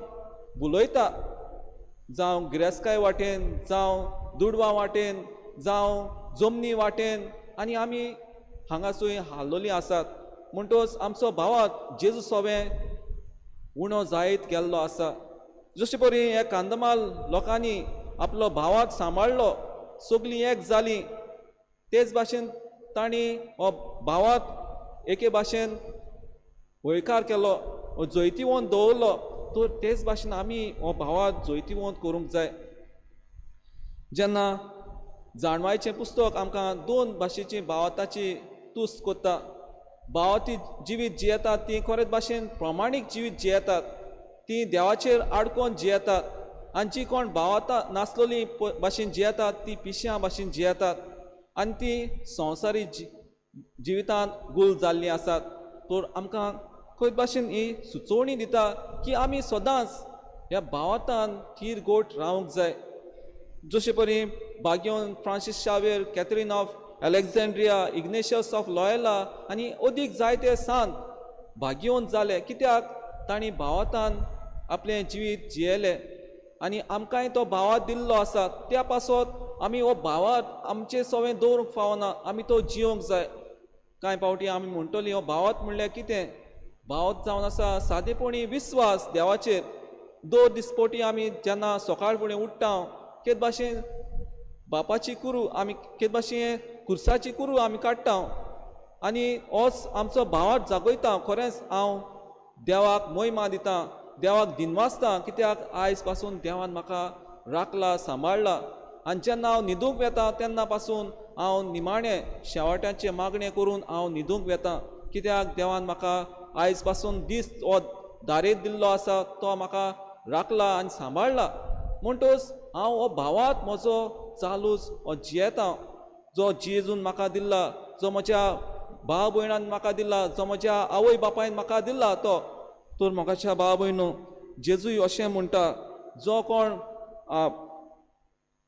बुलयता, जावं गिरेस्काय वाटेन, जावं दुडवा वाटेन, जावं जमनी वाटेन, आनी आमी हांगासूय हाल्लोलीं आसात. म्हणटच आमचो भावात जेजू सोबें उणो जायत गेल्लो आसा. जशे परी हे कांदमाल लोकांनी आपलो भावात सांबाळलो, सगळीं एक जालीं, तेच भाशेन तांणी हो भावात एके भाशेन वळखार केलो, जैतिवंत दवरलो. तर तेच भाशेन आमी हो भावात जैतिवंत करूंक जाय. जेन्ना जाणवायचें पुस्तक आमकां 2 भाशेची भावाताची तुस्त कोत्ता. भावाती जिवीत जियेतात ती खरेंच भाशेन प्रमाणीक जिवीत जियेतात, ती देवाचेर आडकोन जियेतात. आनी जी कोण भावाता नासलोली भाशेन जियेतात ती पिश्यां भाशेन जियेतात आनी ती संवसारी जिवितांत गुल जाल्लीं आसात. तर आमकां खंय भाशेन ही सुचोवणी दिता की आमी सदांच ह्या भावातान थीर गोट रावंक जाय. जशे परी बागेवन Francis Xavier, Catherine of Alexandria, Ignatius of Loyola आनी अदीक जायते सांत भाग्यवंत जाले कित्याक तांणी भावातान आपलें जिवीत जियेलें आनी आमकांय तो भावात दिल्लो आसा. त्या पासत आमी हो भावात आमचे सवें दवरूंक फावना, आमी तो जियोंक जाय. कांय फावटी आमी म्हणटलीं हो भावात म्हणल्यार कितें? भावात जावन आसा सादेपणी विस्वास देवाचेर. 2 दिसपोटी आमी जेन्ना सकाळ फुडें उठ्ठा केद भाशेन बापाची कुरू आमी केद भाशेन खुर्साची कुरू आमी काडटा आनी होच आमचो भावात जागयता. खरेंच हांव देवाक महिमा दितां, देवाक दिनवासतां कित्याक आयज पासून देवान म्हाका राखला, सांबाळला. आनी जेन्ना हांव न्हिदूंक वेता तेन्ना पासून हांव निमाणें शेवटाचें मागणें करून हांव न्हिदूंक वेतां कित्याक देवान म्हाका आयज पासून दीस हो दारेर दिल्लो आसा, तो म्हाका राखला आनी सांबाळला. म्हणटच हांव हो भावात म्हजो चालूच हो जियेता, जो जेजून म्हाका दिला, जो म्हज्या भाव भयणान म्हाका दिला, जो म्हज्या आवय बापायन म्हाका दिला तो. तर म्हाकाच्या भाव भयणो, जेजूय अशें म्हणटा, जो कोण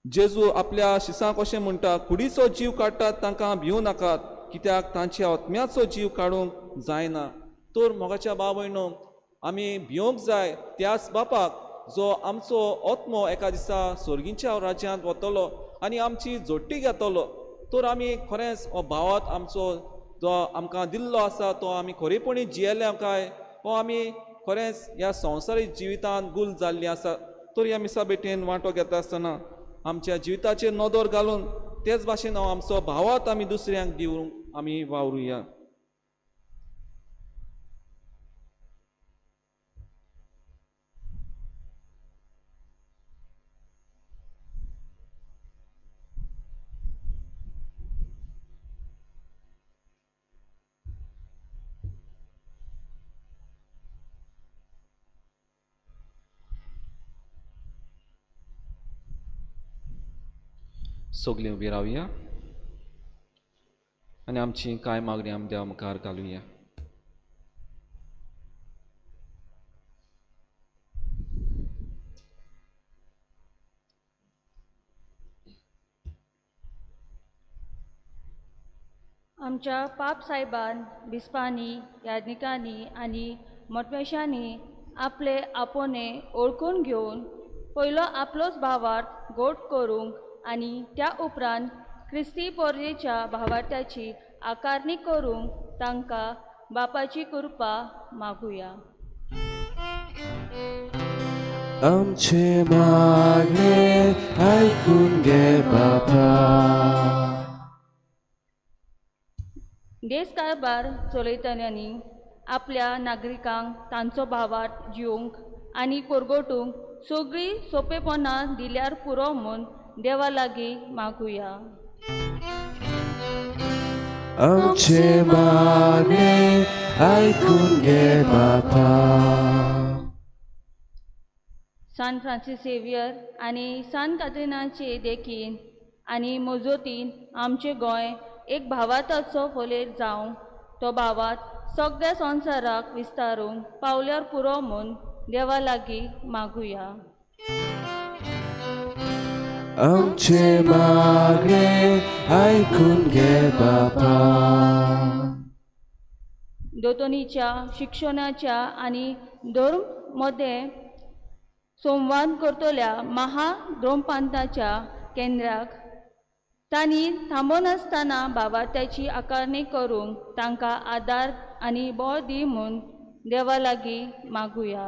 जेजू आपल्या शिसांक अशें म्हणटा, कुडीचो जीव काडटात तांकां भिवू नाकात कित्याक तांच्या आत्म्याचो जीव काडूंक जायना. तर मोगाच्या भाव भयणो, आमी भिवंक जाय त्याच बापाक जो आमचो आत्मो एका दिसा स्वर्गीच्या राज्यांत वतलो आनी आमची जोडटी घेतलो. तर आमी खरेंच हो भावात आमचो जो आमकां दिल्लो आसा तो आमी खरेपणी जियेल्या काय, हो आमी खरेंच ह्या संवसारी जिवितांत गुल जाल्लीं आसा. तर ह्या मिसा बेटेन वांटो घेता आसतना आमच्या जिविताचेर नदर घालून तेच भाशेन हांव आमचो भावात आमी दुसऱ्यांक दिवंक आमी वावरुया. सगळीं उबी रावया आनी आमची कांय मागणी आमी देवा मुखार घालुया. आमच्या पाप साहेबान, बिस्पांनी, याज्ञिकांनी आनी मोटमेशांनी आपले आपोने ओळखून घेवन पयलो आपलोच भावार्थ गोट करूंक आनी त्या उपरांत क्रिस्ती पोरयेच्या भावार्थ्याची आकारणी करूंक तांकां बापाची कृपा मागुया. आमचे मागणे आयकून घे बापा. देश कारबार चलयतल्यांनी आपल्या नागरिकांक तांचो भावार्थ जिवंक आनी कोरगोटूंक सगळी सोंपेपणां दिल्यार पुरो म्हूण देवा लागीं मागुया. आमचे मागणे ऐकून घे बापा. सान फ्रांसीस झेवियर आनी सान कात्रिनाचे देखीन आनी मोजोतीन आमचें गोंय एक भावार्थाचो फोलेर जावं तो भावार्थ सगळ्या संवसाराक विस्तारूंक पावल्यार पुरो म्हूण देवा लागीं मागुया. आमचे मागणे ऐकून घे बापा. दोतोनीच्या शिक्षणाच्या आनी धर्म मध्ये संवाद करतल्या महाधर्मपंथाच्या केंद्राक तांणी थांबनासतना भावार्थाची आकारणी करूंक तांकां आदार आनी बळ दी म्हूण देवा लागीं मागुया.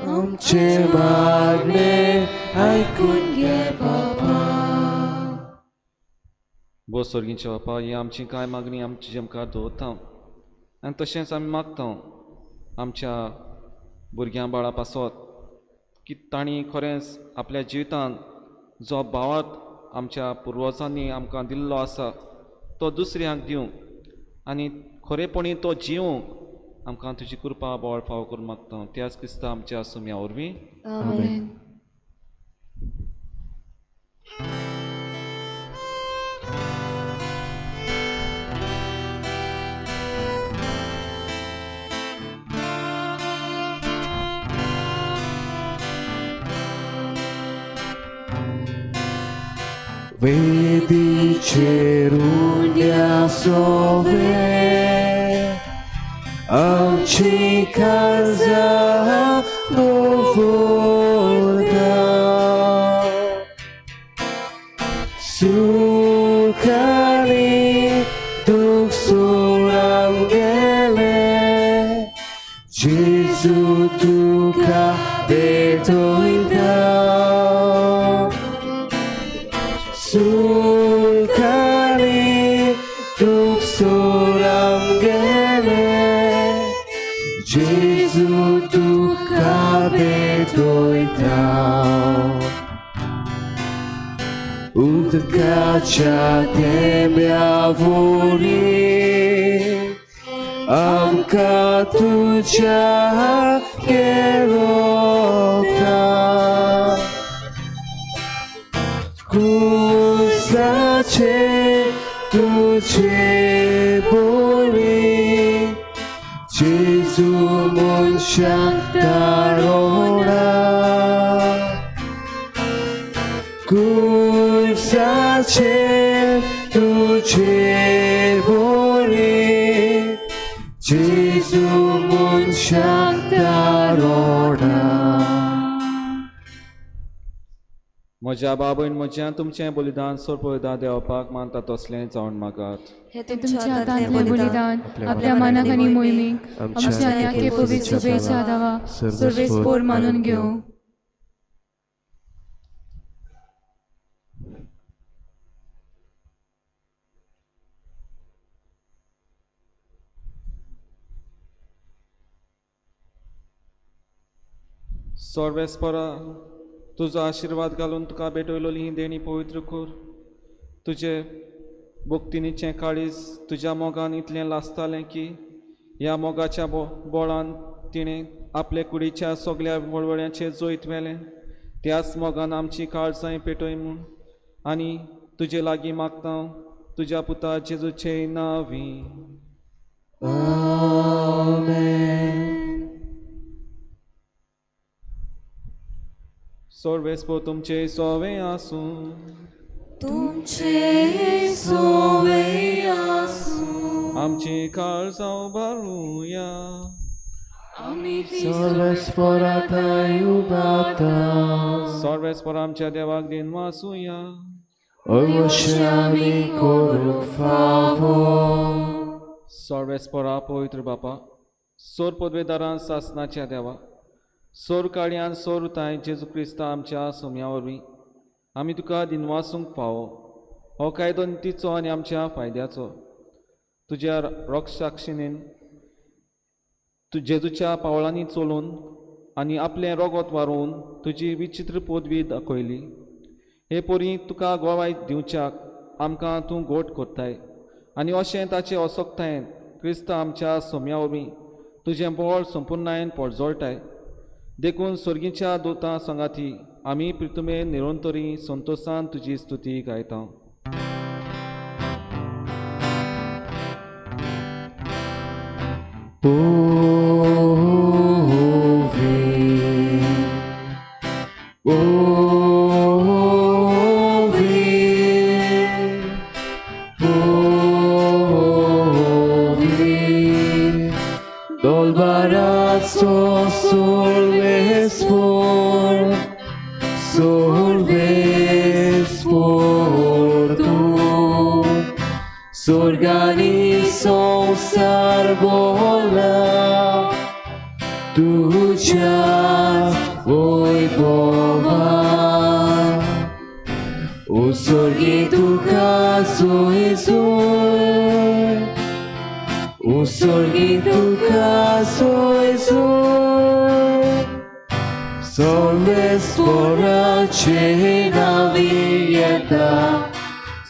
आमचे मागणे ऐकून घे बापा. बो सर्गींचे बापा, ही आमची कांय मागणी आमची जेमकार दवरता आनी तशेंच आमी मागता आमच्या भुरग्यां बाळा पासत की तांणी खरेंच आपल्या जिवितांत जो भावार्थ आमच्या पुर्वजांनी आमकां दिल्लो आसा तो दुसऱ्यांक दिवंक आनी खरेपणी तो जिवंक आमकां तुजी कृपा बोळ फाव करून मागता. त्याच क्रिस्ता आमच्या सुम्या वरवीं आमेन. वेदीचेर उंड्या सोवे आमची काळजां दवरता. सूख आनी दूख सोरान गेले जेजू तुका भेटोयता. सूख आनी दूख सोरान गेले जेजू तुका भेटोयता. उदकाच्या थेंब्या वोरी आमकां तुज्या गेलोता. क्रूसाचे तुजे बोरी जेजू मनशाक दारोडा. क्रूसाचे तुजे बोरी जेजू मनशाक दारोडा. म्हज्या बाबून म्हज्यान तुमचें बलिदान सोडपयदा देवपाक मानता तसलें जावन मागात. हे तुमच्या हातांतलें बलिदान आपल्या मनाक आनी मोहिमेक आमच्या आख्खे पवित्र सभेच्या दावा सर्वेस्पोर मानून घेवं. सर्वेस्परा तुजो आशिर्वाद घालून तुका भेटयलोली ही देणी पवित्र कर. तुजे भक्तीनीचें काळीज तुज्या मोगान इतलें लासतालें की ह्या मोगाच्या बोळान तिणें आपले कुडीच्या सगळ्या वळवळ्यांचेर जोयत व्हेलें. त्याच मोगान आमची काळजांय पेटय म्हूण आनी तुजे लागीं मागता तुज्या पुता जेजूचे नांवी. सर्वेस्पो तुमचे सोवे आसूं. तुमचे सोवे आसूं. आमची काळजां भरुया. सर्वेस्पराताय उबाता. सर्वेस्पर आमच्या देवाक दिन वासुया. अवश्य आमी करूंक फावो. सर्वेस्परा पवित्र बापा, सोर पदवेदारां सासनाच्या देवा, सोर काळ्यान सोर ताय जेजू क्रिस्ता आमच्या सोम्या वरवीं आमी तुका दिनवासूंक फावो. हो कायदो नितीचो आनी आमच्या फायद्याचो. तुज्या रोगसाक्षिणेन तू जेजूच्या पावलांनी चलून आनी आपलें रोगोत वारोवन तुजी विचित्र पदवी दाखयली. हे पोरी तुका गोवाय दिवच्याक आमकां तूं गोट कोत्ताय आनी अशें ताचे असोगतायेन क्रिस्त आमच्या सोम्या वरवीं तुजें बोळ संपूर्णायेन पोडजोळटाय. देखून स्वर्गीच्या दोतां संगाती आमी प्रितुमे निरंतरी संतोशान तुजी स्तुती गायता. Dol barazzo solves por tu s'organizzo sarbola tuja oi bova o sorgi tu caso o sorgi tu caso solves por cena vieta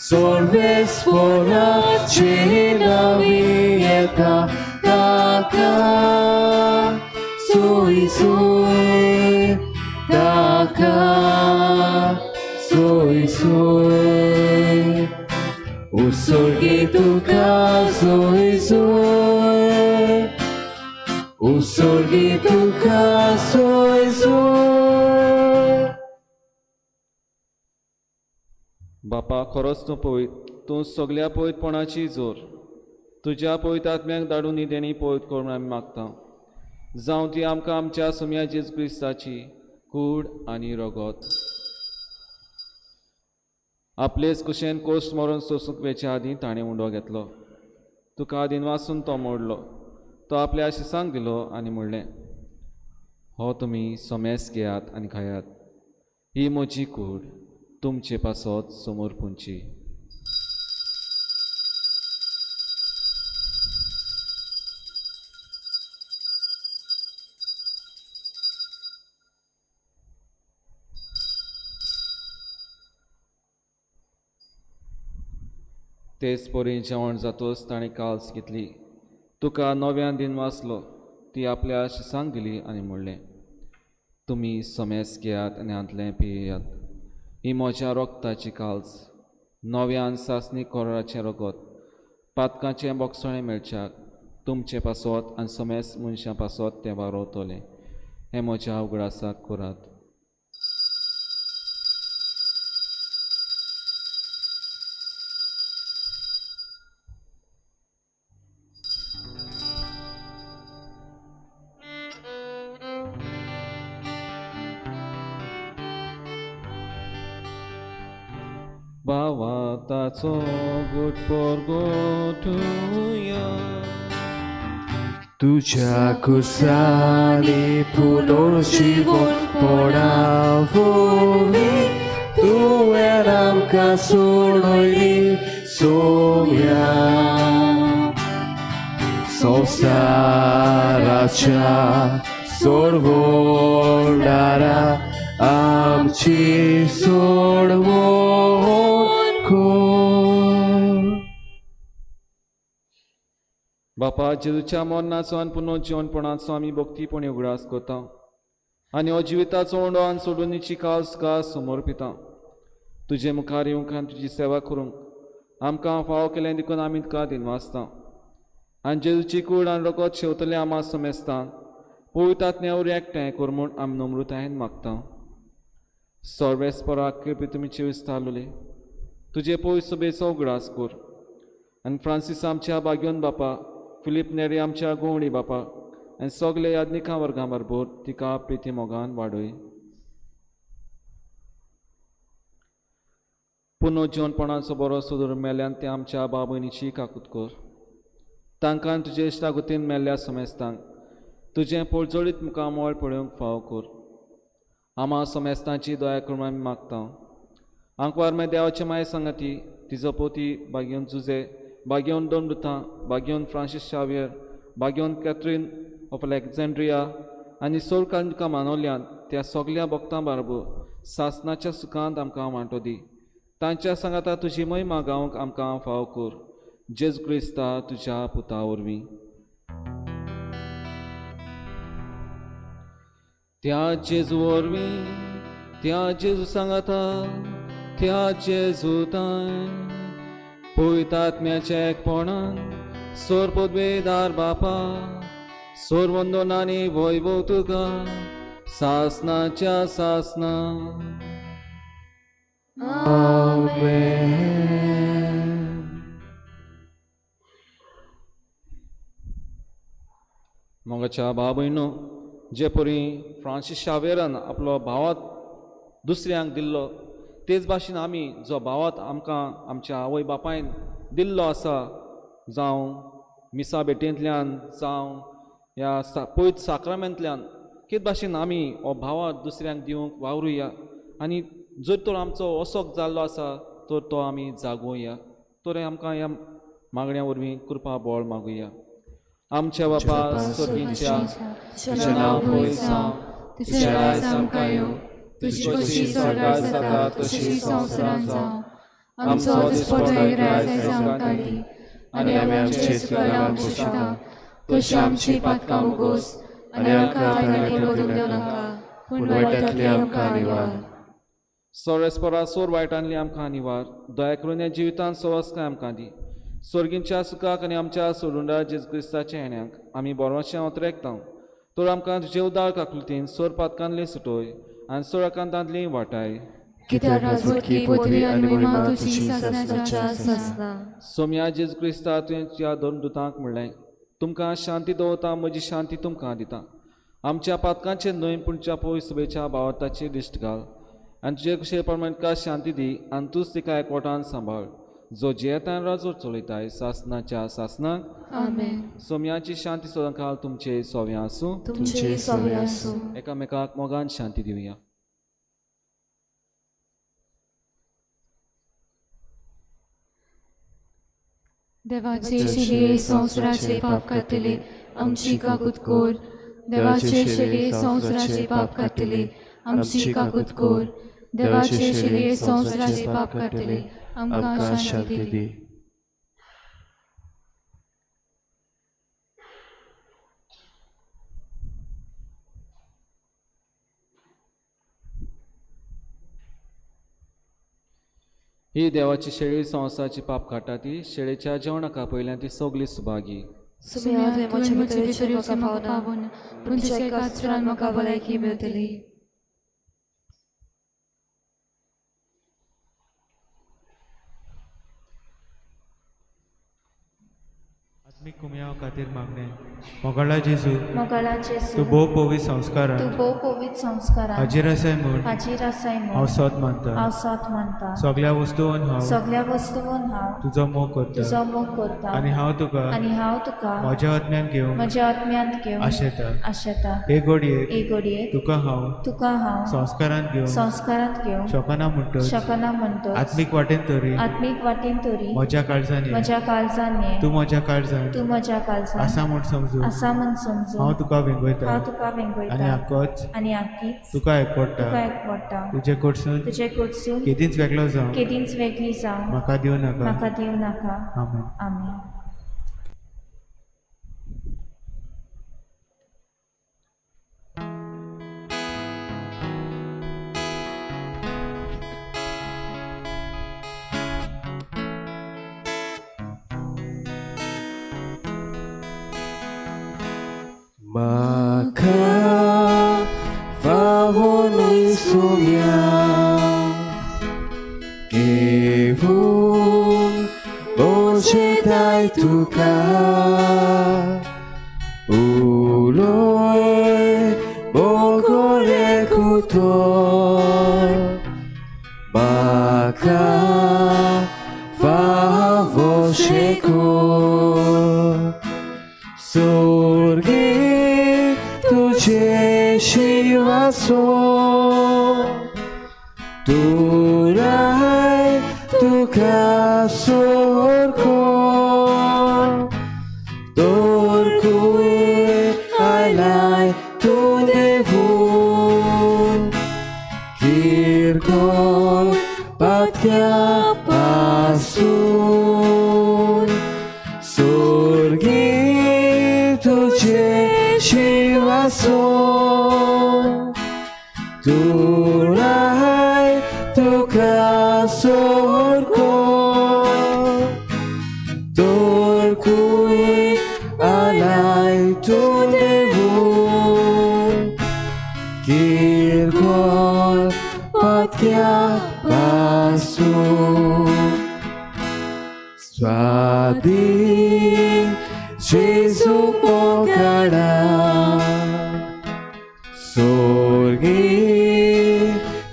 solves por cena vieta taka soy taka soy o sorgi tu caso o sorgi tu caso बापा खरोच तूं पळयत, तूं सगळ्या पळयतपणाची जोर तुज्या पळयत आत्म्याक धाडून ही देणी पळयत करून आमी मागता. जावं ती आमकां आमच्या सोम्या जेजू क्रिस्ताची कूड आनी रगत आपलेच कुशेन कोश्ट मरून सोसूंक वेच्या आदीं ताणें उंडो घेतलो. तुका आदीन वाचून तो मोडलो. तो आपल्या शिसांक दिलो आनी म्हणलें, हो तुमी सोमेस घेयात आनी खायात. ही म्हजी कूड तुमचे पासत समोर पुंची. तेच पोरी जेवण जातोच ताणें काल्स घेतली. तुका नव्यान दिन वाचलो. ती आपल्या शिसांक दिली आनी म्हणलें, तुमी सोमेस घेयात आनी हातलें पियेयात. ही म्हज्या रोगताची काल्स नव्यान सासणी कोराचें रगत पातकाचें बोगसणें मेळच्याक तुमचे पासत आनी सोमेस मनशां पासत तें वारोवतलें. हें म्हज्या उगडासाक करात. बावा ताचो गुटपोर गोठुया तुझ्या कुसानी पुनर्जीवन पडावोवी तुवें आमकां सोडली सोम्या संवसाराच्या सोडवणारा आमची सोडवण कर. बापा जेजूच्या मरणाचो आनी पुनर्जीवनपणाचो आमी भक्तीपणी उगडास करता आनी हो जिविताचो उंडो आनी सोडुनीची काल तुका समोर पिता. तुजे मुखार येवंक आनी तुजी सेवा करूंक आमकां फावो केलें देखून आमी तुका दिनवासता. आनी जेजूची कूड आनी रगत शेवतले आमां समेस्ता पवित्रात्म्यावर एकठांय कर म्हूण आमी नम्रतायेन मागता. सर्वेस्पराक तुमीचे विस्तारलोले तुजे पवित्र सभेचो उगडास कर. आनी फ्रांसीस आमच्या बागयोन बापा, फिलीप नेरी आमच्या गोवणी बापा आनी सगळे याज्ञिका वर्गां बरोबर तिका प्रिती मोगान वाडय. पुनर्जीवनपणाचो बरो सोदूर मेल्यान ते आमच्या बाब भयणीची काकूत कर. तांकां तुजे इश्टागतीन मेल्ल्या समेस्तांक तुजें पळजोळीत मुखार मोळ पळोवंक फावो कर. आमां समेस्तांची दया करून आमी मागता. आंकवार मे देवाचे माय सांगाती तिजो पोती बागयोन जुजे भाग्यवन दोनदुतां, भाग्यवन फ्रांसीस शावियर, भाग्यवन कॅथरीन ऑफ अलेक्झांड्रिया आनी सोलकांका मानवल्यान त्या सगळ्या भक्तां बाराबर सासणाच्या सुखांत आमकां वांटो दी. तांच्या सांगाता तुजी महिमा गावंक आमकां फाव कर. जेजू क्रिस्ता तुज्या पुता वरवीं. त्या जेजू वरवीं, त्या जेजू सांगाता, त्या जेजू तांय पवित्र आत्म्याच्या एकपणान सोर पदवेदार बापा, सोर वंदनांनी वैभव तुका सासणाच्या सासना. मोगाच्या भाव भयणो, जे परी फ्रांसीस शावेरान आपलो भावात दुसऱ्यांक दिल्लो तेच भाशेन आमी जो भावात आमकां आमच्या आवय बापायन दिल्लो आसा, जावं मिसा भेटेंतल्यान जावं ह्या पवित्र साक्रामेंतल्यान, कित भाशेन आमी हो भावात दुसऱ्यांक दिवंक वावरुया. आनी जर तर आमचो असोक जाल्लो आसा तर तो आमी जागोवया. तर आमकां ह्या मागण्या वरवीं कृपा बोळ मागुया. आमच्या बापा स्वर्गीच्या, तुजें नांव पवित्र जावं, तुजें राज आमकां येवं, तुजी कशी स्वर्गार जाता तशी संवसारांत जावं. आमचो दिसपट्टो रायज आमकां दी, आनी आमी आमचे चुकलांक बोशता तशी आमची पातकां मुगोस, आनी आमकां तांणी पडूंक दिवं नाका, पूण वायटांतली आमकां निवार. सोरेस्परा सोर वायटांतली आमकां निवार. दया करून ह्या जिवितांत सवस्काय आमकां दी. स्वर्गींच्या सुखाक आनी आमच्या सोडूंडा जेजू क्रिस्ताच्या येण्याक आमी बोरवाशें ओतरेकतां. तर आमकां तुजे उदार काकुलतीन सोर पातकांतली सुटोय आनी सोराकांतांतली वाटाय. कित्याक राजवटी, पदवी आनी महिमा तुजी सासणाच्या सासना. सोम्या जेजू क्रिस्ता तुवें त्या दोन दुतांक म्हणलें, तुमकां शांती दवरता, म्हजी शांती तुमकां दिता. आमच्या पातकांचे न्हय पूण तुज्या पवित्र सभेच्या भावार्थाची दिश्ट घाल आनी तुजे कुशे प्रमाणे शांती दी आनी तूंच तिका एकवटान सांबाळ, जो जेतान राजवट चलयताय सासणाच्या सासनाक. आमेन. सोम्याची शांती सदांकाळ तुमचे सोव्या आसूं. तुमचे सोवे आसूं. एकामेकाक मोगान शांती दिवया. देवाचे शिले संवसाराचे पाप कातले आमची काकूत कोर. देवाचे शिले संवसाराचे पाप कातले आमची काकूत कोर. देवाचे शिले संवसाराचे पाप कातले आमकां शांती दी. ही देवाची शेळी संवसाराची पाप काटा ती. शेळेच्या जेवणाका पयल्यान ती सगली सुभागी. सुम्या तुवें म्हजे भितर येवचें म्हाका पावना, पूण तुज्या एका सुरान म्हाका भलायकी मेळटली. आत्मिक कुमयाव खातीर मागणें. मोगाळा जेजू, मोगाळा जेजू, तूं भोव पवित्र संस्कारान, तूं भोव पवित्र संस्कारान हाजीर आसाय म्हूण हाजीर आसाय हांव म्हूण सोत मानता. हांव सोत मानता. सगल्या वस्तूंन हांव सगल्या वस्तूंन हांव तुजो मोग करता तुजो मोग करता. आनी हांव तुका म्हज्या आत्म्यान घेवंक म्हज्या आत्म्यांत घेवंक आशेता. हे घडयेक एक घडयेक तुका हांव संस्कारांत घेवंक शोकना म्हणटोच आत्मीक वाटेन तरी म्हज्या काळजान ये. तूं म्हज्या काळजान आसा म्हूण समजून हांव तुका वेंगयता आनी आक्कोच तुका एकपडटा. तुजे कडसून केदींच वेगळो जावं म्हाका दिवं नाका. आमेन. Maka favonui sumia Givun Bochetai tuka Uloi Bogore kutor Maka favoshekor Sorge तुझे शिवासो तू राय तुका सोरको शिवासो तुराय तुका सोरको तोर कुई alai tu devu kirkol patya basu Swadin Jesu pokada sorgi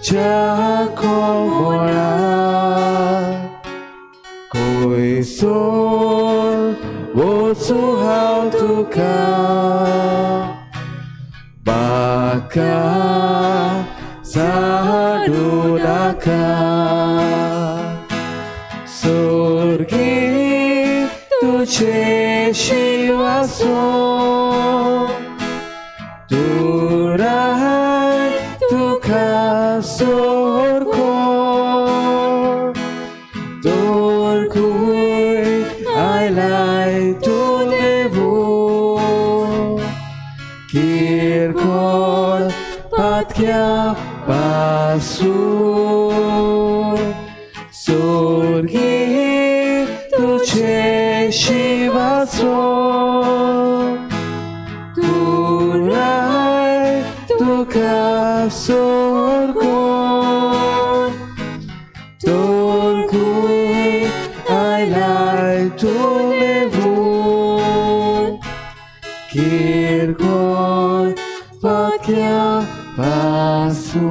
chakomora koi sol wosu how to baka sadudaka sorgi तुझे शिवासो तुराय तुका सोरको तोर कुई आइलाई तु देvu kirkol patya basu sorgi तुझे शिवासो तुराय तुका सोरको तोर कुई आइलाई तु देvu kirkol patya basu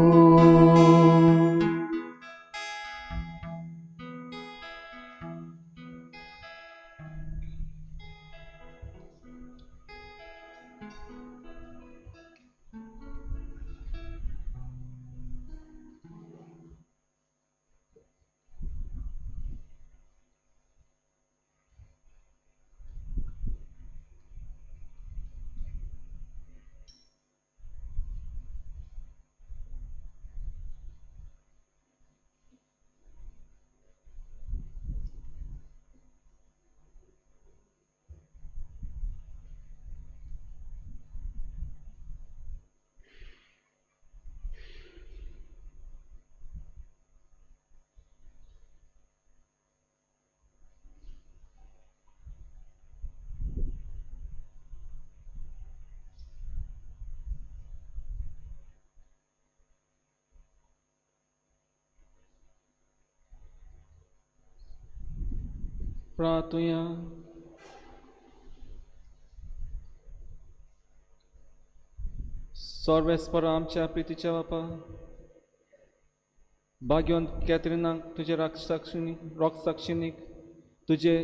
प्रार्थना सर्वेस्पर आमच्या प्रितीच्या बापा भाग्यवंत कॅथरीनाक तुझे रक्षसाक्षिणीक तुझे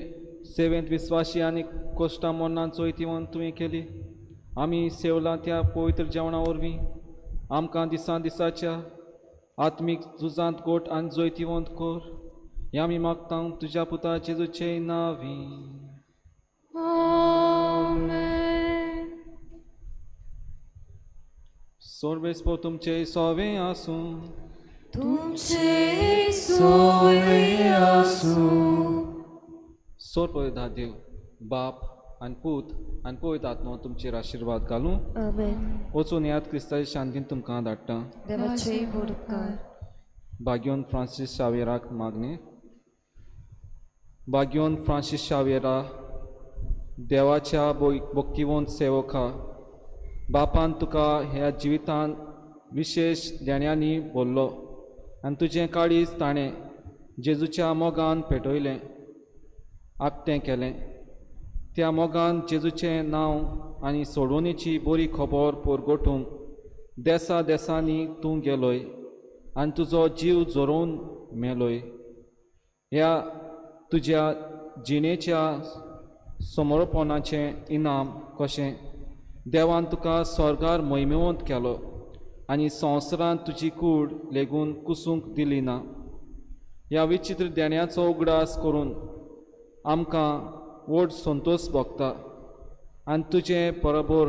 सेवेंत विस्वासी आनी कोश्टा मोन्नान चोयतीवन तुवें केली आमी सेवला त्या पवित्र जेवणा वरवीं आमकां दिसा दिसाच्या आत्मीक झुजांत गोट आनी जोयतीवंत कोर हें आमी मागता तुज्या पुता जेजूचे नांवी आमेन. सर्वेस्पर तुमचे सोवें आसूं तुमचे सोय आसूं. सोरपयता देव बाप आनी पूत आनी पवित्र आत्मा तुमचेर आशिर्वाद घालूं आमेन. वचून याद क्रिस्ताच्या शांतीन तुमकां धाडटा. देवाचे उपकार. भाग्यवंत फ्रांसीस शावेराक मागणे. भाग्यवंत फ्रांसीस शावेरा देवाच्या भक्तिवंत सेवका बापान तुका ह्या जिवितान विशेष देण्यांनी बोल्लो आनी तुजें काळीज ताणें जेजूच्या मोगान पेटयलें आकतें केलें. त्या मोगान जेजूचें नांव आनी सोडवणेची बरी खबर पोरगोटूंक देसा देसांनी तूं गेलोय आनी तुजो जीव जोरोवन मेलोय. ह्या तुज्या जिणेच्या समर्पणाचें इनाम कशें देवान तुका स्वर्गार मोहिमेवंत केलो आनी संवसारांत तुजी कूड लेगून कुसूंक दिली ना. ह्या विचित्र देण्याचो उगडास करून आमकां व्हड संतोश भोगता आनी तुजे बरोबर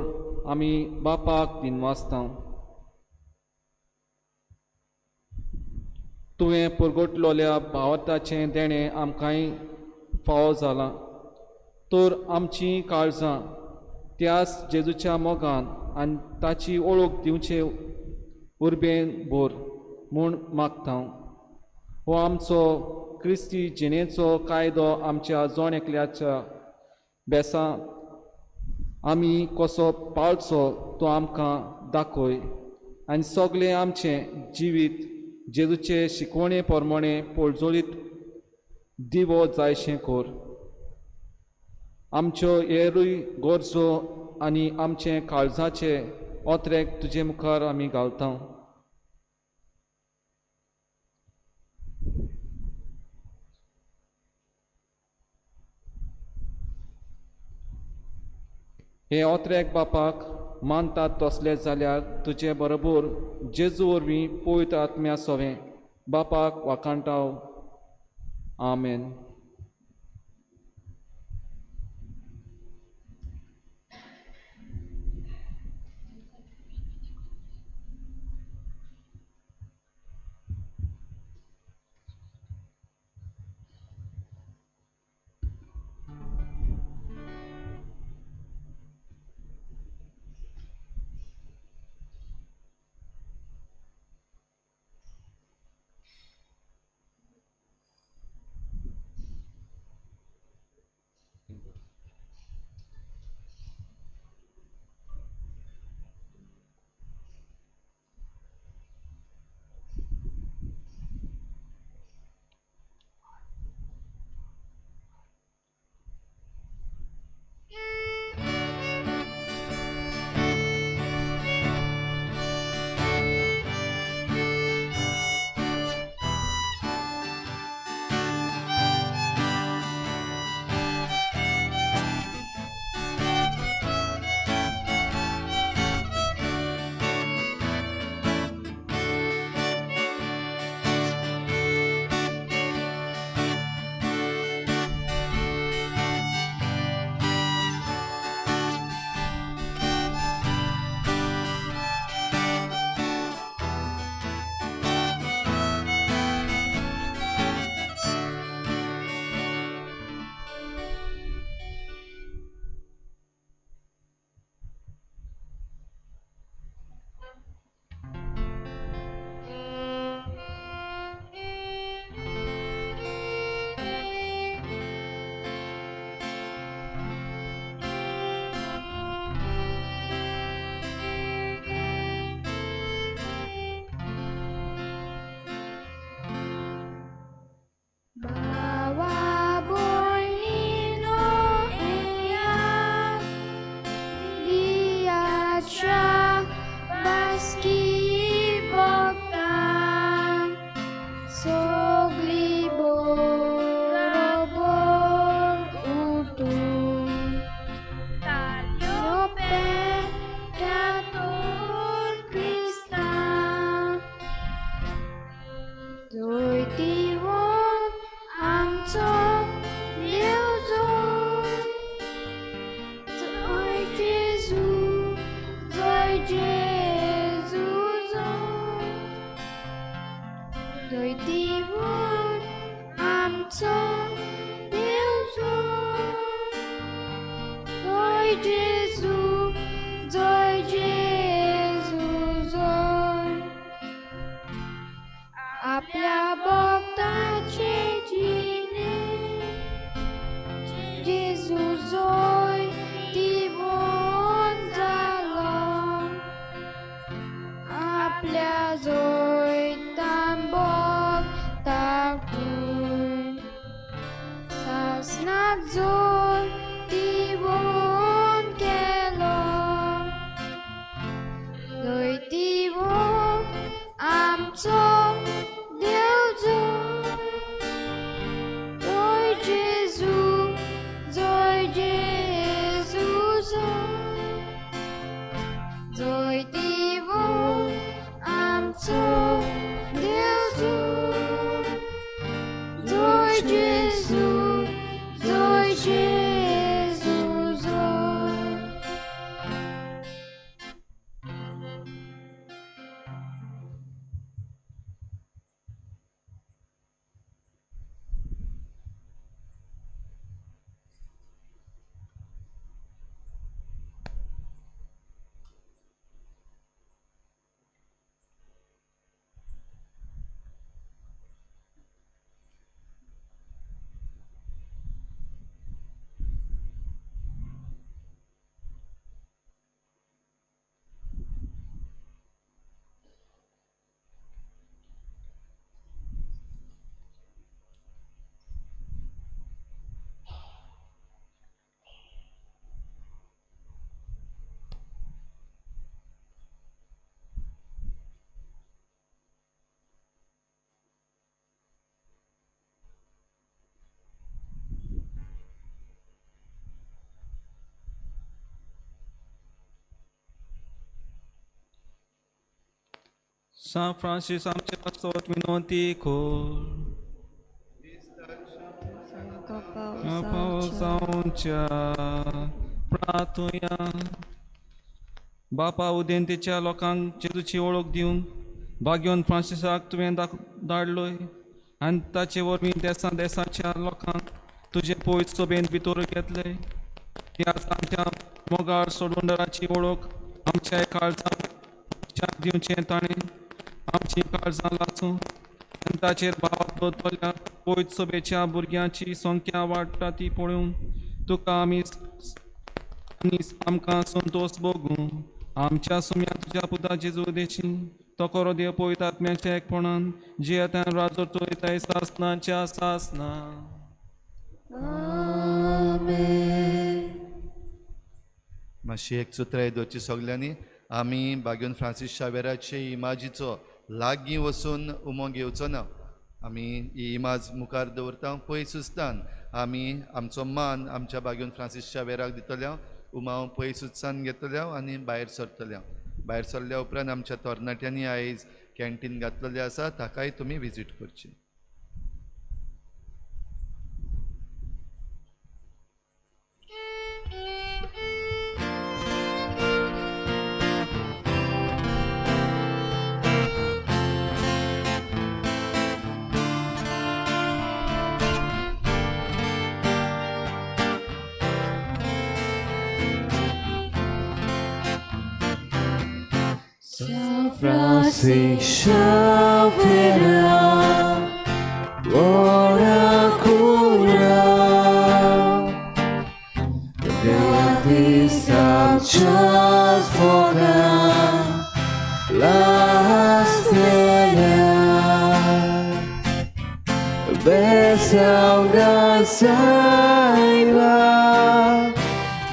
आमी बापाक दिनवासता. तुवें परगोटलोल्या भावताचें देणें आमकांय फावो जालां तर आमचीं काळजां त्याच जेजूच्या मोगान आनी ताची ओळख दिवचे उर्बेन भोर म्हूण मागता. हो आमचो क्रिस्ती जिणेचो कायदो आमच्या जोण एकल्याच्या बेसां आमी कसो पाळचो तो आमकां दाखय आनी सगळें आमचें जिवीत जेजूचे शिकवणे प्रमाणे पळजोळीत दिवो जायशें कर. आमच्यो हेरूय गरजो आनी आमचे काळजाचे ओत्रेक तुजे मुखार आमी घालता. हे ओत्रेक बापाक मानतात तसले जाल्यार तुजे बरोबर जेजू वरवीं पवित्र आत्म्या सोवें बापाक वाखाणटाव. आमेन. सान फ्रांसीस आमचे वाचोवत विनंती कोर जावच्या प्रार्थुया बापा उदेंतेच्या लोकांक जेजूची वळख दिवन भाग्योन फ्रांसिसाक तुवें धाडलोय आनी ताचे वरवीं देशाच्या लोकांक तुजे पवित्र सभेन भितर घेतले त्याच आमच्या मोगाळ सोडवंदराची वळख आमच्या काळजाक दिवचें ताणें आमची काळजां लासूं आनी ताचेर भावाक दवरतल्या पवित्र सभेच्या भुरग्यांची संख्या वाडटा ती पळोवन तुका आमी आमकां संतोश भोगूं आमच्या सुम्या तुज्या पुता जेजू देशी तो कोरो देव पवित्र आत्म्याच्या एकपणान जी आतां राजो तोयताय सासनाच्या सासना मातशी एक सुत्राय दोची सगल्यांनी आमी भाग्योन फ्रांसीस शावेराचे इमाजीचो लागीं वचून उमो घेवचो ना आमी ही इमाज मुखार दवरता पय सुस्तान आमी आमचो मान आमच्या भाग्योन फ्रांसीस शावेराक दितल्या उमाव पय सुसान घेतल्या आनी भायर सरतल्या भायर सरल्या उपरांत आमच्या तरणाट्यांनी आयज कॅन्टीन घातलेलें आसा ताकाय तुमी विजीट करची Francis Xaviera, ora cura, Deus Santos foga, las velas, besaugasaiva,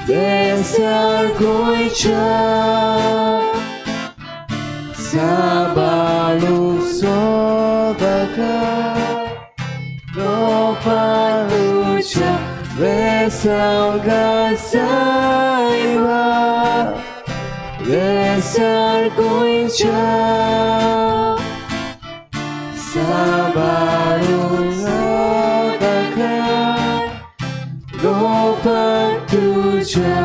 desargoicha. Sabalu sobaka Ropa lucha Vesalga saiva Vesar goicha Sabalu sobaka Ropa lucha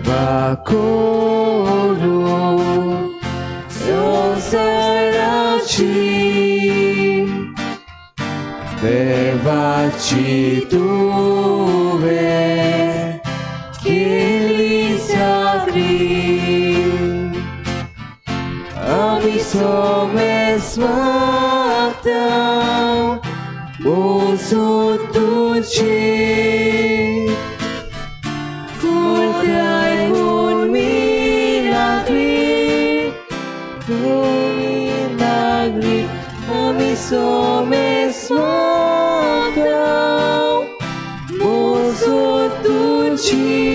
Vakoru Saraci Bevaci tuve Kili sacri Ami some smata Musu tuci Kudai un milagri Milagri, ami some smata, mozo tuci.